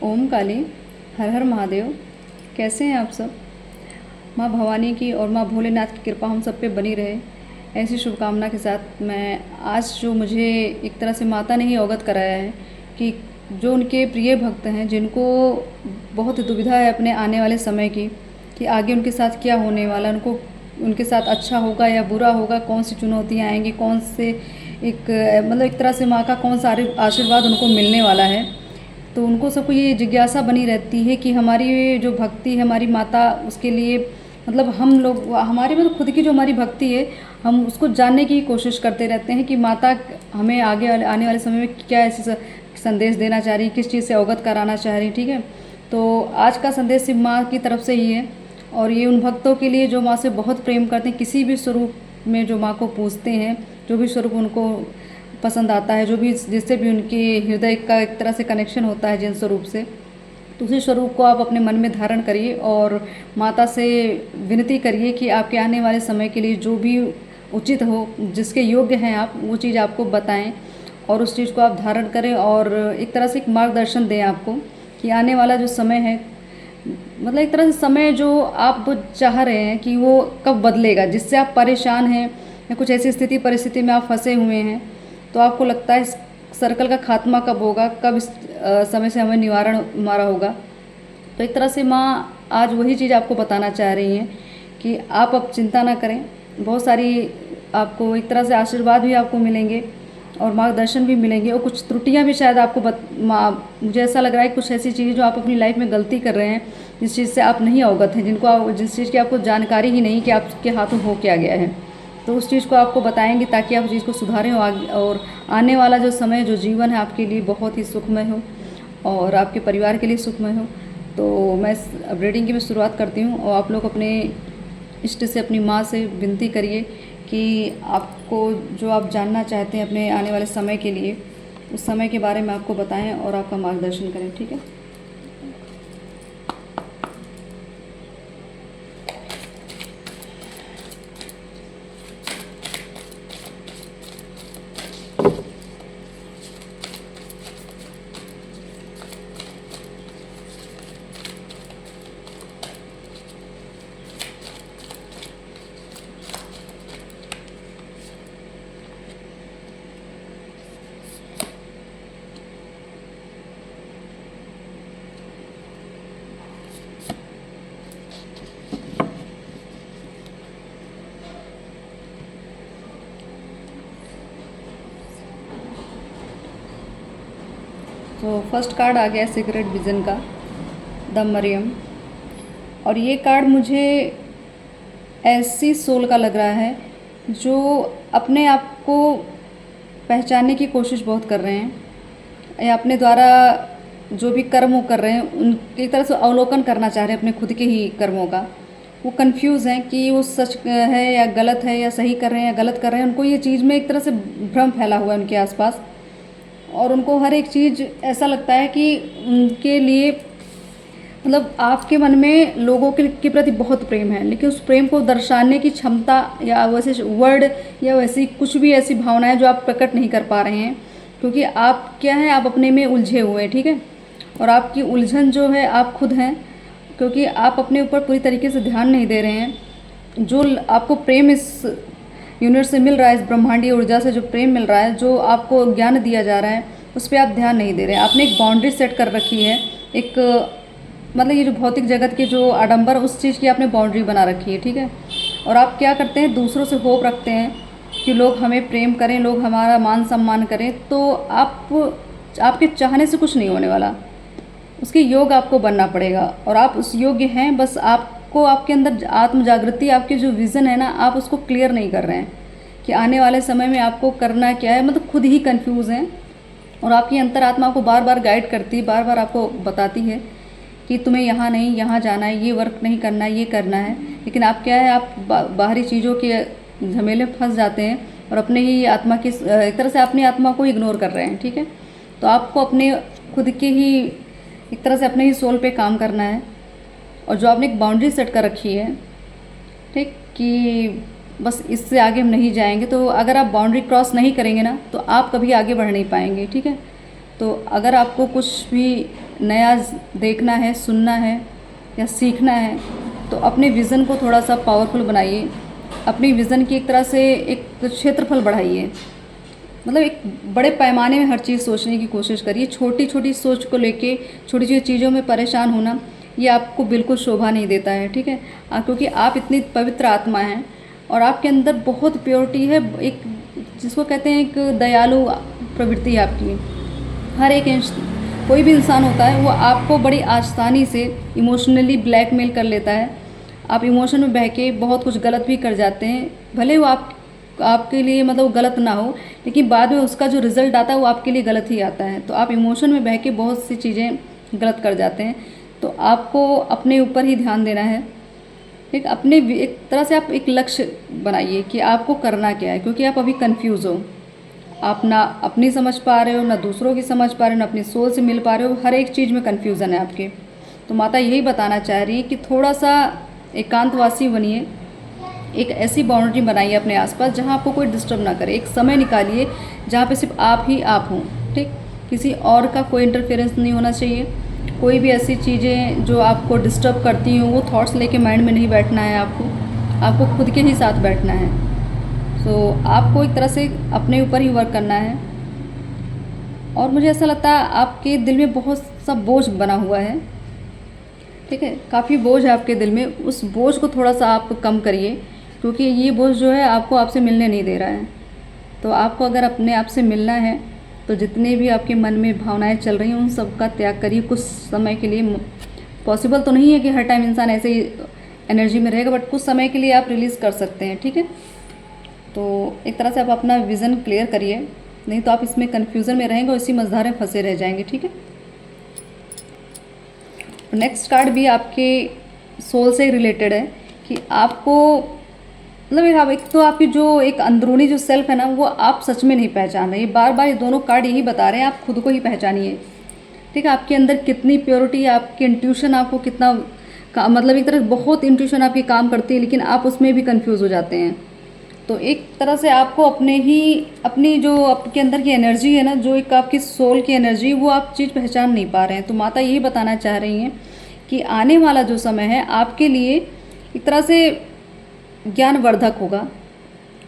ओम काली, हर हर महादेव। कैसे हैं आप सब? माँ भवानी की और माँ भोलेनाथ की कृपा हम सब पे बनी रहे, ऐसी शुभकामना के साथ मैं आज जो मुझे एक तरह से माता ने ही अवगत कराया है कि जो उनके प्रिय भक्त हैं, जिनको बहुत दुविधा है अपने आने वाले समय की कि आगे उनके साथ क्या होने वाला, उनको उनके साथ अच्छा होगा या बुरा होगा, कौन सी चुनौतियाँ आएंगी, कौन से एक मतलब एक तरह से माँ का कौन सा आशीर्वाद उनको मिलने वाला है। तो उनको सबको ये जिज्ञासा बनी रहती है कि हमारी जो भक्ति है, हमारी माता, उसके लिए मतलब हम लोग हमारे मतलब खुद की जो हमारी भक्ति है, हम उसको जानने की कोशिश करते रहते हैं कि माता हमें आने वाले समय में क्या ऐसे संदेश देना चाह रही, किस चीज़ से अवगत कराना चाह रही। ठीक है, तो आज का संदेश सिर्फ माँ की तरफ से ही है और ये उन भक्तों के लिए जो माँ से बहुत प्रेम करते हैं, किसी भी स्वरूप में जो माँ को पूजते हैं, जो भी स्वरूप उनको पसंद आता है, जो भी जिससे भी उनके हृदय का एक तरह से कनेक्शन होता है जिन स्वरूप से, तो उसी स्वरूप को आप अपने मन में धारण करिए और माता से विनती करिए कि आपके आने वाले समय के लिए जो भी उचित हो, जिसके योग्य हैं आप, वो चीज़ आपको बताएं और उस चीज़ को आप धारण करें और एक तरह से एक मार्गदर्शन दें आपको कि आने वाला जो समय है, मतलब एक तरह से समय जो आप चाह रहे हैं कि वो कब बदलेगा, जिससे आप परेशान हैं या कुछ ऐसी स्थिति परिस्थिति में आप फंसे हुए हैं, तो आपको लगता है इस सर्कल का खात्मा कब होगा, कब इस समय से हमें निवारण हमारा होगा। तो एक तरह से माँ आज वही चीज़ आपको बताना चाह रही हैं कि आप अब चिंता ना करें, बहुत सारी आपको एक तरह से आशीर्वाद भी आपको मिलेंगे और मार्गदर्शन भी मिलेंगे और कुछ त्रुटियां भी शायद आपको मुझे ऐसा लग रहा है कुछ ऐसी चीज़ जो आप अपनी लाइफ में गलती कर रहे हैं, जिस चीज़ से आप नहीं अवगत हैं, जिस चीज़ की आपको जानकारी ही नहीं कि आपके हाथों हो क्या गया है, तो उस चीज़ को आपको बताएंगे ताकि आप उस चीज़ को सुधारें और आने वाला जो समय, जो जीवन है आपके लिए बहुत ही सुखमय हो और आपके परिवार के लिए सुखमय हो। तो मैं अब रीडिंग की मैं शुरुआत करती हूँ और आप लोग अपने इष्ट से, अपनी माँ से विनती करिए कि आपको जो आप जानना चाहते हैं अपने आने वाले समय के लिए, उस समय के बारे में आपको बताएं और आपका मार्गदर्शन करें। ठीक है। तो फर्स्ट कार्ड आ गया सीक्रेट विज़न का, द मरियम। और ये कार्ड मुझे ऐसी सोल का लग रहा है जो अपने आप को पहचानने की कोशिश बहुत कर रहे हैं या अपने द्वारा जो भी कर्म वो कर रहे हैं उनकी एक तरह से अवलोकन करना चाह रहे हैं अपने खुद के ही कर्मों का। वो कंफ्यूज हैं कि वो सच है या गलत है, या सही कर रहे हैं या गलत कर रहे हैं। उनको ये चीज़ में एक तरह से भ्रम फैला हुआ है उनके आसपास और उनको हर एक चीज़ ऐसा लगता है कि उनके लिए मतलब आपके मन में लोगों के प्रति बहुत प्रेम है, लेकिन उस प्रेम को दर्शाने की क्षमता या वैसे वर्ड या वैसी कुछ भी ऐसी भावनाएं जो आप प्रकट नहीं कर पा रहे हैं, क्योंकि आप क्या है, आप अपने में उलझे हुए हैं। ठीक है, और आपकी उलझन जो है आप खुद हैं, क्योंकि आप अपने ऊपर पूरी तरीके से ध्यान नहीं दे रहे हैं। जो आपको प्रेम इस यूनिवर्स से मिल रहा है, इस ब्रह्मांडीय ऊर्जा से जो प्रेम मिल रहा है, जो आपको ज्ञान दिया जा रहा है, उस पर आप ध्यान नहीं दे रहे हैं। आपने एक बाउंड्री सेट कर रखी है, एक मतलब ये जो भौतिक जगत के जो आडंबर, उस चीज़ की आपने बाउंड्री बना रखी है। ठीक है, और आप क्या करते हैं, दूसरों से होप रखते हैं कि लोग हमें प्रेम करें, लोग हमारा मान सम्मान करें। तो आपके चाहने से कुछ नहीं होने वाला, उसके योग आपको बनना पड़ेगा और आप उस योग्य हैं। बस आपको आपके अंदर आत्म जागृति, आपके जो विज़न है ना, आप उसको क्लियर नहीं कर रहे हैं कि आने वाले समय में आपको करना क्या है। मतलब खुद ही कंफ्यूज हैं और आपकी अंतरात्मा को बार बार गाइड करती है, बार बार आपको बताती है कि तुम्हें यहाँ नहीं, यहाँ जाना है, ये वर्क नहीं करना है, ये करना है। लेकिन आप क्या है, आप बाहरी चीज़ों के झमेले में फंस जाते हैं और अपने ही आत्मा की एक तरह से अपनी आत्मा को इग्नोर कर रहे हैं। ठीक है, तो आपको अपने खुद के ही एक तरह से अपने ही सोल पे काम करना है और जो आपने एक बाउंड्री सेट कर रखी है, ठीक, कि बस इससे आगे हम नहीं जाएंगे। तो अगर आप बाउंड्री क्रॉस नहीं करेंगे ना, तो आप कभी आगे बढ़ नहीं पाएंगे। ठीक है, तो अगर आपको कुछ भी नया देखना है, सुनना है या सीखना है तो अपने विज़न को थोड़ा सा पावरफुल बनाइए। अपनी विज़न की एक तरह से एक क्षेत्रफल बढ़ाइए, मतलब एक बड़े पैमाने में हर चीज़ सोचने की कोशिश करिए। छोटी छोटी सोच को लेके छोटी छोटी चीज़ों में परेशान होना ये आपको बिल्कुल शोभा नहीं देता है, ठीक है। क्योंकि आप इतनी पवित्र आत्मा हैं और आपके अंदर बहुत प्योरिटी है, एक जिसको कहते हैं एक दयालु प्रवृत्ति है आपकी। हर एक कोई भी इंसान होता है वो आपको बड़ी आसानी से इमोशनली ब्लैकमेल कर लेता है। आप इमोशन में बह के बहुत कुछ गलत भी कर जाते हैं, भले वो आपके लिए मतलब गलत ना हो, लेकिन बाद में उसका जो रिज़ल्ट आता है वो आपके लिए गलत ही आता है। तो आप इमोशन में बह के बहुत सी चीज़ें गलत कर जाते हैं। तो आपको अपने ऊपर ही ध्यान देना है, ठीक। अपने एक तरह से आप एक लक्ष्य बनाइए कि आपको करना क्या है, क्योंकि आप अभी कंफ्यूज हो। आप ना अपनी समझ पा रहे हो, ना दूसरों की समझ पा रहे हो, ना अपनी सोल से मिल पा रहे हो, हर एक चीज़ में कन्फ्यूज़न है आपके। तो माता यही बताना चाह रही है कि थोड़ा सा एकांतवासी बनिए, एक ऐसी बाउंड्री बनाइए अपने आसपास जहाँ आपको कोई डिस्टर्ब ना करे। एक समय निकालिए जहाँ पे सिर्फ आप ही आप हों, ठीक। किसी और का कोई इंटरफेरेंस नहीं होना चाहिए। कोई भी ऐसी चीज़ें जो आपको डिस्टर्ब करती हों वो थॉट्स लेके माइंड में नहीं बैठना है आपको खुद के ही साथ बैठना है। तो आपको एक तरह से अपने ऊपर ही वर्क करना है। और मुझे ऐसा लगता है आपके दिल में बहुत सा बोझ बना हुआ है, ठीक है। काफ़ी बोझ है आपके दिल में, उस बोझ को थोड़ा सा आप कम करिए, क्योंकि ये बोझ जो है आपको आपसे मिलने नहीं दे रहा है। तो आपको अगर अपने आप से मिलना है तो जितने भी आपके मन में भावनाएं चल रही हैं उन सब का त्याग करिए कुछ समय के लिए। पॉसिबल तो नहीं है कि हर टाइम इंसान ऐसे ही एनर्जी में रहेगा, बट कुछ समय के लिए आप रिलीज़ कर सकते हैं, ठीक है। तो एक तरह से आप अपना विज़न क्लियर करिए, नहीं तो आप इसमें कन्फ्यूज़न में रहेंगे और इसी मझधार में फंसे रह जाएंगे, ठीक है। नेक्स्ट कार्ड भी आपके सोल से रिलेटेड है कि आपको मतलब एक तो आपकी जो एक अंदरूनी जो सेल्फ है ना वो आप सच में नहीं पहचान रहे। बार बार ये दोनों कार्ड यही बता रहे हैं आप खुद को ही पहचानिए, ठीक है। आपके अंदर कितनी प्योरिटी है, आपकी इंट्यूशन आपको कितना मतलब एक तरह बहुत इंट्यूशन आपकी काम करती है, लेकिन आप उसमें भी कंफ्यूज हो जाते हैं। तो एक तरह से आपको अपनी जो आपके अंदर की एनर्जी है ना, जो एक आपकी सोल की एनर्जी, वो आप चीज़ पहचान नहीं पा रहे हैं। तो माता यही बताना चाह रही हैं कि आने वाला जो समय है आपके लिए एक तरह से ज्ञानवर्धक होगा,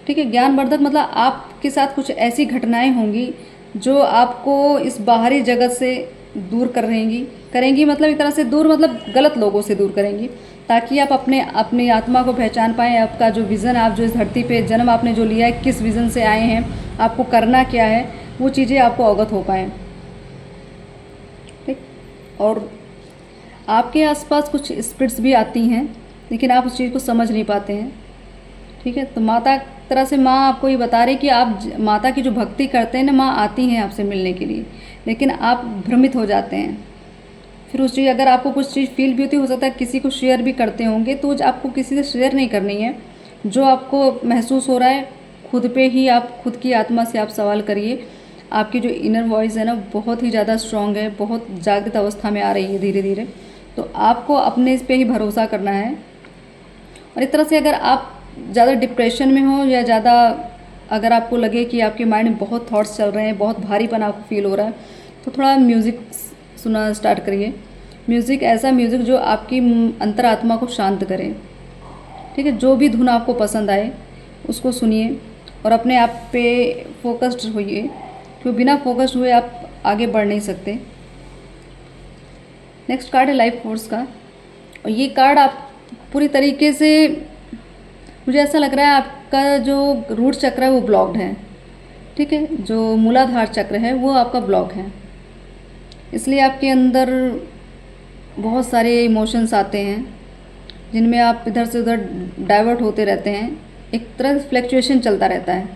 ठीक है। ज्ञानवर्धक मतलब आपके साथ कुछ ऐसी घटनाएं होंगी जो आपको इस बाहरी जगत से दूर करेंगी मतलब एक तरह से दूर मतलब गलत लोगों से दूर करेंगी, ताकि आप अपनी आत्मा को पहचान पाएँ। आपका जो विज़न, आप जो इस धरती पे जन्म आपने जो लिया है, किस विज़न से आए हैं, आपको करना क्या है, वो चीज़ें आपको अवगत हो पाएँ, ठीक। और आपके आसपास कुछ स्पिरिट्स भी आती हैं, लेकिन आप उस चीज़ को समझ नहीं पाते हैं, ठीक है। तो माता तरह से माँ आपको ये बता रही कि आप माता की जो भक्ति करते हैं ना, माँ आती हैं आपसे मिलने के लिए, लेकिन आप भ्रमित हो जाते हैं। फिर उस चीज़ अगर आपको कुछ चीज़ फील भी होती हो सकता है किसी को शेयर भी करते होंगे, तो आपको किसी से शेयर नहीं करनी है। जो आपको महसूस हो रहा है खुद पे ही आप खुद की आत्मा से आप सवाल करिए। आपकी जो इनर वॉइस है ना बहुत ही ज़्यादा स्ट्रॉन्ग है, बहुत जागृत अवस्था में आ रही है धीरे धीरे। तो आपको अपने इस पे ही भरोसा करना है। और एक तरह से अगर आप ज़्यादा डिप्रेशन में हो या ज़्यादा अगर आपको लगे कि आपके माइंड में बहुत थॉट्स चल रहे हैं, बहुत भारीपन आपको फील हो रहा है, तो थोड़ा म्यूज़िक सुनना स्टार्ट करिए। म्यूज़िक, ऐसा म्यूज़िक जो आपकी अंतरात्मा को शांत करे, ठीक है। जो भी धुन आपको पसंद आए उसको सुनिए और अपने आप पे फोकस्ड होइए, क्योंकि बिना फोकस्ड हुए आप आगे बढ़ नहीं सकते। नेक्स्ट कार्ड है लाइफ फोर्स का, और ये कार्ड आप पूरी तरीके से मुझे ऐसा लग रहा है आपका जो रूट चक्र है वो ब्लॉक्ड है, ठीक है। जो मूलाधार चक्र है वो आपका ब्लॉक है, इसलिए आपके अंदर बहुत सारे इमोशंस आते हैं जिनमें आप इधर से उधर डाइवर्ट होते रहते हैं। एक तरह से फ्लक्चुएशन चलता रहता है,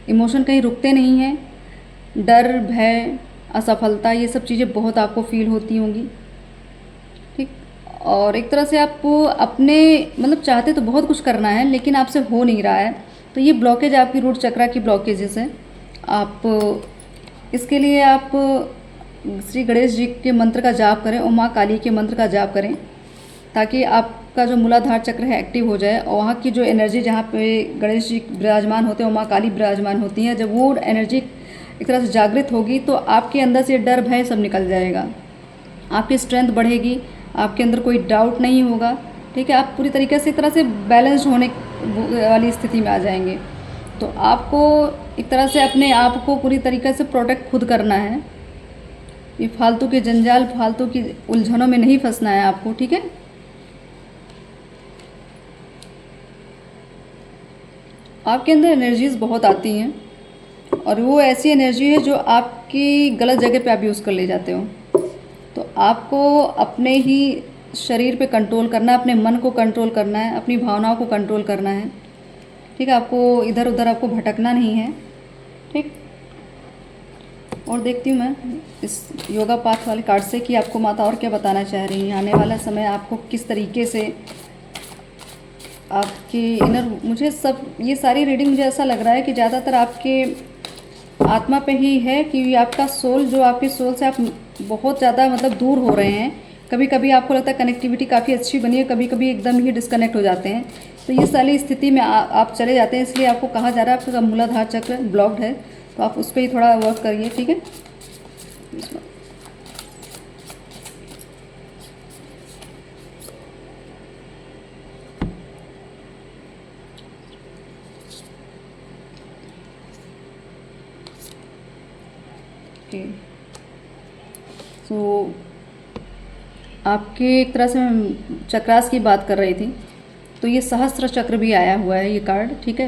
इमोशन कहीं रुकते नहीं हैं। डर, भय, असफलता, ये सब चीज़ें बहुत आपको फील होती होंगी, ठीक। और एक तरह से आपको अपने मतलब चाहते तो बहुत कुछ करना है लेकिन आपसे हो नहीं रहा है। तो ये ब्लॉकेज आपकी रूट चक्र की ब्लॉकेजेस है। आप इसके लिए आप श्री गणेश जी के मंत्र का जाप करें और माँ काली के मंत्र का जाप करें, ताकि आपका जो मूलाधार चक्र है एक्टिव हो जाए। और वहाँ की जो एनर्जी जहाँ पे गणेश जी विराजमान होते हैं और माँ काली विराजमान होती हैं, जब वो एनर्जी एक तरह से जागृत होगी तो आपके अंदर से डर, भय सब निकल जाएगा। आपकी स्ट्रेंथ बढ़ेगी, आपके अंदर कोई डाउट नहीं होगा, ठीक है। आप पूरी तरीके से एक तरह से बैलेंस्ड होने वाली स्थिति में आ जाएंगे। तो आपको एक तरह से अपने आप को पूरी तरीके से प्रोटेक्ट खुद करना है। ये फालतू के जंजाल, फालतू की उलझनों में नहीं फंसना है आपको, ठीक है। आपके अंदर एनर्जीज़ बहुत आती हैं और वो ऐसी एनर्जी है जो आपकी गलत जगह पे आप यूज़ कर ले जाते हो। तो आपको अपने ही शरीर पे कंट्रोल करना है, अपने मन को कंट्रोल करना है, अपनी भावनाओं को कंट्रोल करना है, ठीक है। आपको इधर उधर आपको भटकना नहीं है, ठीक। और देखती हूँ मैं इस योगा पाथ वाले कार्ड से कि आपको माता और क्या बताना चाह रही हैं। आने वाला समय आपको किस तरीके से आपके इनर, मुझे सब ये सारी रीडिंग मुझे ऐसा लग रहा है कि ज़्यादातर आपके आत्मा पे ही है कि आपका सोल, जो आपके सोल से आप बहुत ज़्यादा मतलब दूर हो रहे हैं। कभी कभी आपको लगता है कनेक्टिविटी काफ़ी अच्छी बनी है, कभी कभी एकदम ही डिस्कनेक्ट हो जाते हैं। तो ये सारी स्थिति में आप चले जाते हैं, इसलिए आपको कहा जा रहा है आपका मूलाधार चक्र ब्लॉक्ड है, तो आप उस पर ही थोड़ा वर्क करिए, ठीक है। तो आपके एक तरह से मैं चक्रास की बात कर रही थी, तो ये सहस्त्र चक्र भी आया हुआ है ये कार्ड, ठीक है।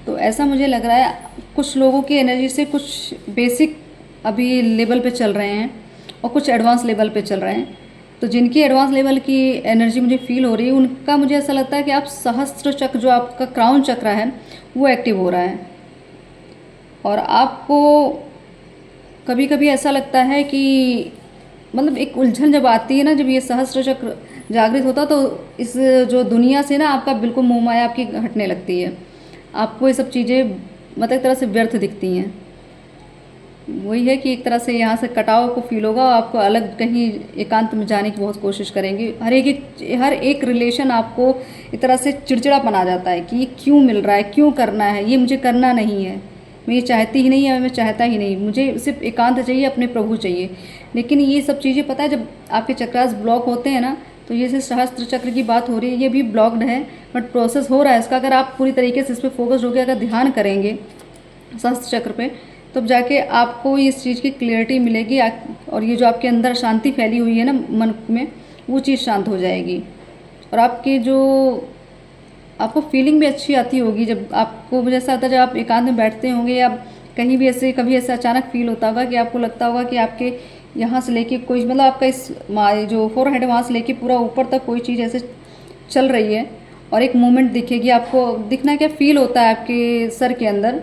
तो ऐसा मुझे लग रहा है कुछ लोगों की एनर्जी से कुछ बेसिक अभी लेवल पे चल रहे हैं और कुछ एडवांस लेवल पे चल रहे हैं। तो जिनकी एडवांस लेवल की एनर्जी मुझे फील हो रही है, उनका मुझे ऐसा लगता है कि आप सहस्त्र चक्र, जो आपका क्राउन चक्र है, वो एक्टिव हो रहा है। और आपको कभी कभी ऐसा लगता है कि मतलब एक उलझन जब आती है ना, जब ये सहस्त्र चक्र जागृत होता तो इस जो दुनिया से ना आपका बिल्कुल मोह माया आपकी हटने लगती है। आपको ये सब चीज़ें मतलब एक तरह से व्यर्थ दिखती हैं। वही है कि एक तरह से यहाँ से कटाव को फील होगा, आपको अलग कहीं एकांत में जाने की बहुत कोशिश करेंगे। हर एक रिलेशन आपको एक तरह से चिड़चिड़ापन आ जाता है कि ये क्यों मिल रहा है, क्यों करना है, ये मुझे करना नहीं है, मैं ये चाहती ही नहीं है, मैं चाहता ही नहीं, मुझे सिर्फ एकांत चाहिए, अपने प्रभु चाहिए। लेकिन ये सब चीज़ें पता है जब आपके चक्रास ब्लॉक होते हैं ना, तो ये से सहस्त्र चक्र की बात हो रही है, ये भी ब्लॉक्ड है बट प्रोसेस हो रहा है इसका। अगर आप पूरी तरीके से इस पर फोकस होकर अगर ध्यान करेंगे सहस्त्र चक्र पे, तब जाके आपको इस चीज़ की क्लियरिटी मिलेगी और ये जो आपके अंदर शांति फैली हुई है ना मन में, वो चीज़ शांत हो जाएगी। और आपकी जो आपको फीलिंग भी अच्छी आती होगी जब आपको, मुझे ऐसा आता है जब आप एकांत में बैठते होंगे या कहीं भी ऐसे कभी ऐसा अचानक फील होता होगा कि आपको लगता होगा कि आपके यहाँ से लेके कोई मतलब आपका इस जो फोरहेड वहाँ से लेके पूरा ऊपर तक कोई चीज़ ऐसे चल रही है और एक मूवमेंट दिखेगी आपको। दिखना क्या फील होता है आपके सर के अंदर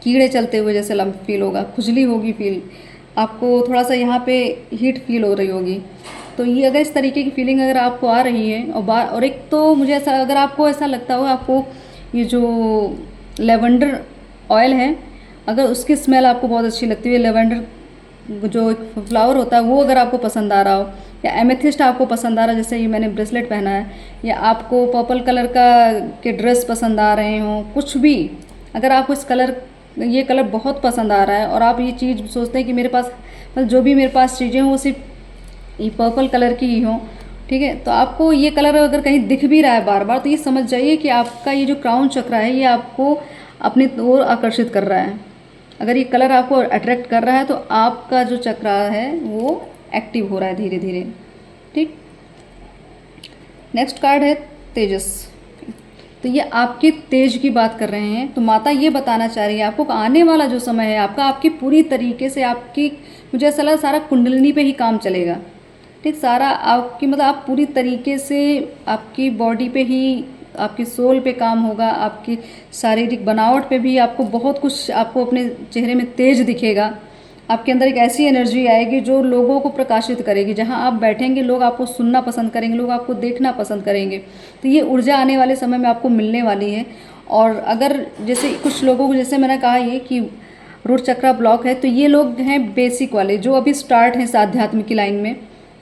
कीड़े चलते हुए जैसे लम्ब फील होगा, खुजली होगी फील, आपको थोड़ा सा यहाँ पे हीट फील हो रही होगी। तो ये अगर इस तरीके की फीलिंग अगर आपको आ रही है और एक तो मुझे ऐसा, अगर आपको ऐसा लगता हो आपको ये जो लेवेंडर ऑयल है, अगर उसकी स्मेल आपको बहुत अच्छी लगती है, लेवेंडर जो एक फ्लावर होता है वो अगर आपको पसंद आ रहा हो, या एमेथिस्ट आपको पसंद आ रहा है, जैसे ये मैंने ब्रेसलेट पहना है, या आपको पर्पल कलर का के ड्रेस पसंद आ रहे हों, कुछ भी अगर आपको इस कलर, ये कलर बहुत पसंद आ रहा है और आप ये चीज़ सोचते हैं कि मेरे पास मतलब जो भी मेरे पास चीज़ें हों वो सिर्फ ये पर्पल कलर की ही हों, ठीक है। तो आपको ये कलर अगर कहीं दिख भी रहा है बार बार, तो ये समझ जाइए कि आपका ये जो क्राउन चक्र है ये आपको अपनी ओर आकर्षित कर रहा है। अगर ये कलर आपको अट्रैक्ट कर रहा है तो आपका जो चक्र है वो एक्टिव हो रहा है धीरे धीरे, ठीक। नेक्स्ट कार्ड है तेजस। तो ये आपके तेज की बात कर रहे हैं। तो माता ये बताना चाह रही है आपको आने वाला जो समय है आपका, आपकी पूरी तरीके से आपकी, मुझे ऐसा लगा सारा कुंडलिनी पे ही काम चलेगा, ठीक। सारा आपकी मतलब आप पूरी तरीके से आपकी बॉडी पे ही, आपकी सोल पे काम होगा, आपकी शारीरिक बनावट पे भी आपको बहुत कुछ, आपको अपने चेहरे में तेज दिखेगा। आपके अंदर एक ऐसी एनर्जी आएगी जो लोगों को प्रकाशित करेगी। जहां आप बैठेंगे लोग आपको सुनना पसंद करेंगे, लोग आपको देखना पसंद करेंगे। तो ये ऊर्जा आने वाले समय में आपको मिलने वाली है। और अगर जैसे कुछ लोगों को, जैसे मैंने कहा ये कि रूट चक्रा ब्लॉक है, तो ये लोग हैं बेसिक वाले जो अभी स्टार्ट हैं इस आध्यात्म की लाइन में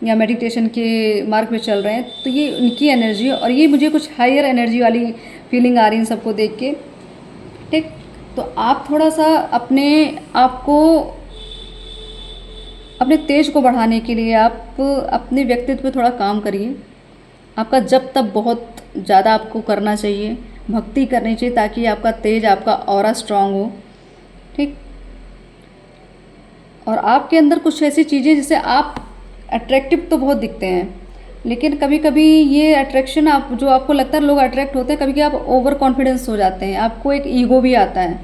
या मेडिटेशन के मार्ग में चल रहे हैं। तो ये उनकी एनर्जी है और ये मुझे कुछ हायर एनर्जी वाली फीलिंग आ रही है सबको देख के, ठीक। तो आप थोड़ा सा अपने आप को अपने तेज को बढ़ाने के लिए आप अपने व्यक्तित्व पे थोड़ा काम करिए। आपका जप तप बहुत ज़्यादा आपको करना चाहिए, भक्ति करनी चाहिए, ताकि आपका तेज, आपका ऑरा स्ट्रांग हो। ठीक। और आपके अंदर कुछ ऐसी चीज़ें, जैसे आप अट्रैक्टिव तो बहुत दिखते हैं, लेकिन कभी कभी ये अट्रैक्शन, आप जो आपको लगता है लोग अट्रैक्ट होते हैं, कभी कभी आप ओवर कॉन्फिडेंस हो जाते हैं, आपको एक ईगो भी आता है।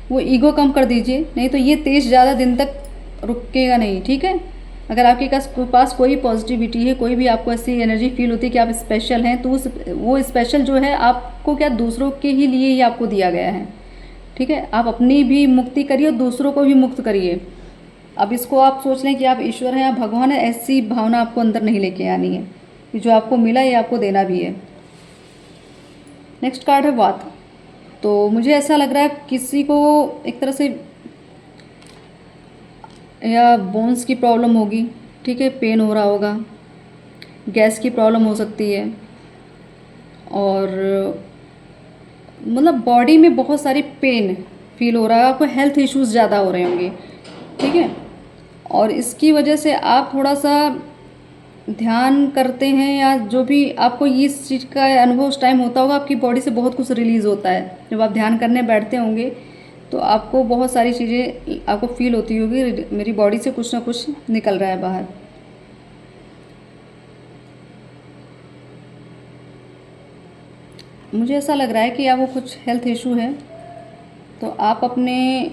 वो ईगो कम कर दीजिए, नहीं तो ये तेज ज़्यादा दिन तक रुकेगा नहीं। ठीक है। अगर आपके पास कोई पॉजिटिविटी है, कोई भी आपको ऐसी एनर्जी फील होती है कि आप स्पेशल हैं, तो वो स्पेशल जो है आपको क्या, दूसरों के ही लिए ही आपको दिया गया है। ठीक है। आप अपनी भी मुक्ति करिए और दूसरों को भी मुक्त करिए। अब इसको आप सोच लें कि आप ईश्वर हैं, आप भगवान हैं, ऐसी भावना आपको अंदर नहीं लेके आनी है कि जो आपको मिला ये आपको देना भी है। नेक्स्ट कार्ड है वात। तो मुझे ऐसा लग रहा है किसी को एक तरह से या बोन्स की प्रॉब्लम होगी। ठीक है। पेन हो रहा होगा, गैस की प्रॉब्लम हो सकती है, और मतलब बॉडी में बहुत सारी पेन फील हो रहा है, आपको हेल्थ इश्यूज़ ज़्यादा हो रहे होंगे। ठीक है। और इसकी वजह से आप थोड़ा सा ध्यान करते हैं, या जो भी आपको इस चीज़ का अनुभव उस टाइम होता होगा, आपकी बॉडी से बहुत कुछ रिलीज़ होता है। जब आप ध्यान करने बैठते होंगे तो आपको बहुत सारी चीज़ें आपको फील होती होगी, मेरी बॉडी से कुछ ना कुछ निकल रहा है बाहर। मुझे ऐसा लग रहा है कि आपको कुछ हेल्थ इशू है, तो आप अपने,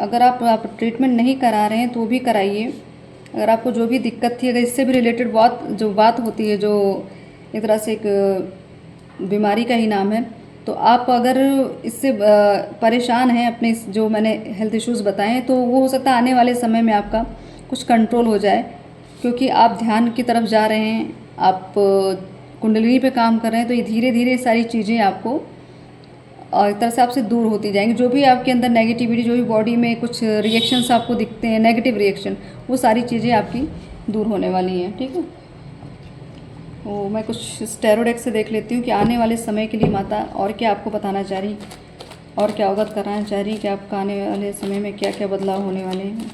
अगर आप ट्रीटमेंट नहीं करा रहे हैं तो भी कराइए। अगर आपको जो भी दिक्कत थी, अगर इससे भी रिलेटेड बात होती है, जो एक तरह से एक बीमारी का ही नाम है, तो आप अगर इससे परेशान हैं, अपने जो मैंने हेल्थ इश्यूज़ बताए हैं, तो वो हो सकता है आने वाले समय में आपका कुछ कंट्रोल हो जाए, क्योंकि आप ध्यान की तरफ जा रहे हैं, आप कुंडली पे काम कर रहे हैं, तो ये धीरे धीरे सारी चीज़ें आपको और एक तरह से आपसे दूर होती जाएंगी। जो भी आपके अंदर नेगेटिविटी, जो भी बॉडी में कुछ रिएक्शंस आपको दिखते हैं, नेगेटिव रिएक्शन, वो सारी चीज़ें आपकी दूर होने वाली हैं। ठीक है। तो मैं कुछ स्टेरोडेक से देख लेती हूँ कि आने वाले समय के लिए माता और क्या आपको बताना चाह रही, और क्या अवगत कराना चाह रही कि आपका आने वाले समय में क्या क्या बदलाव होने वाले हैं।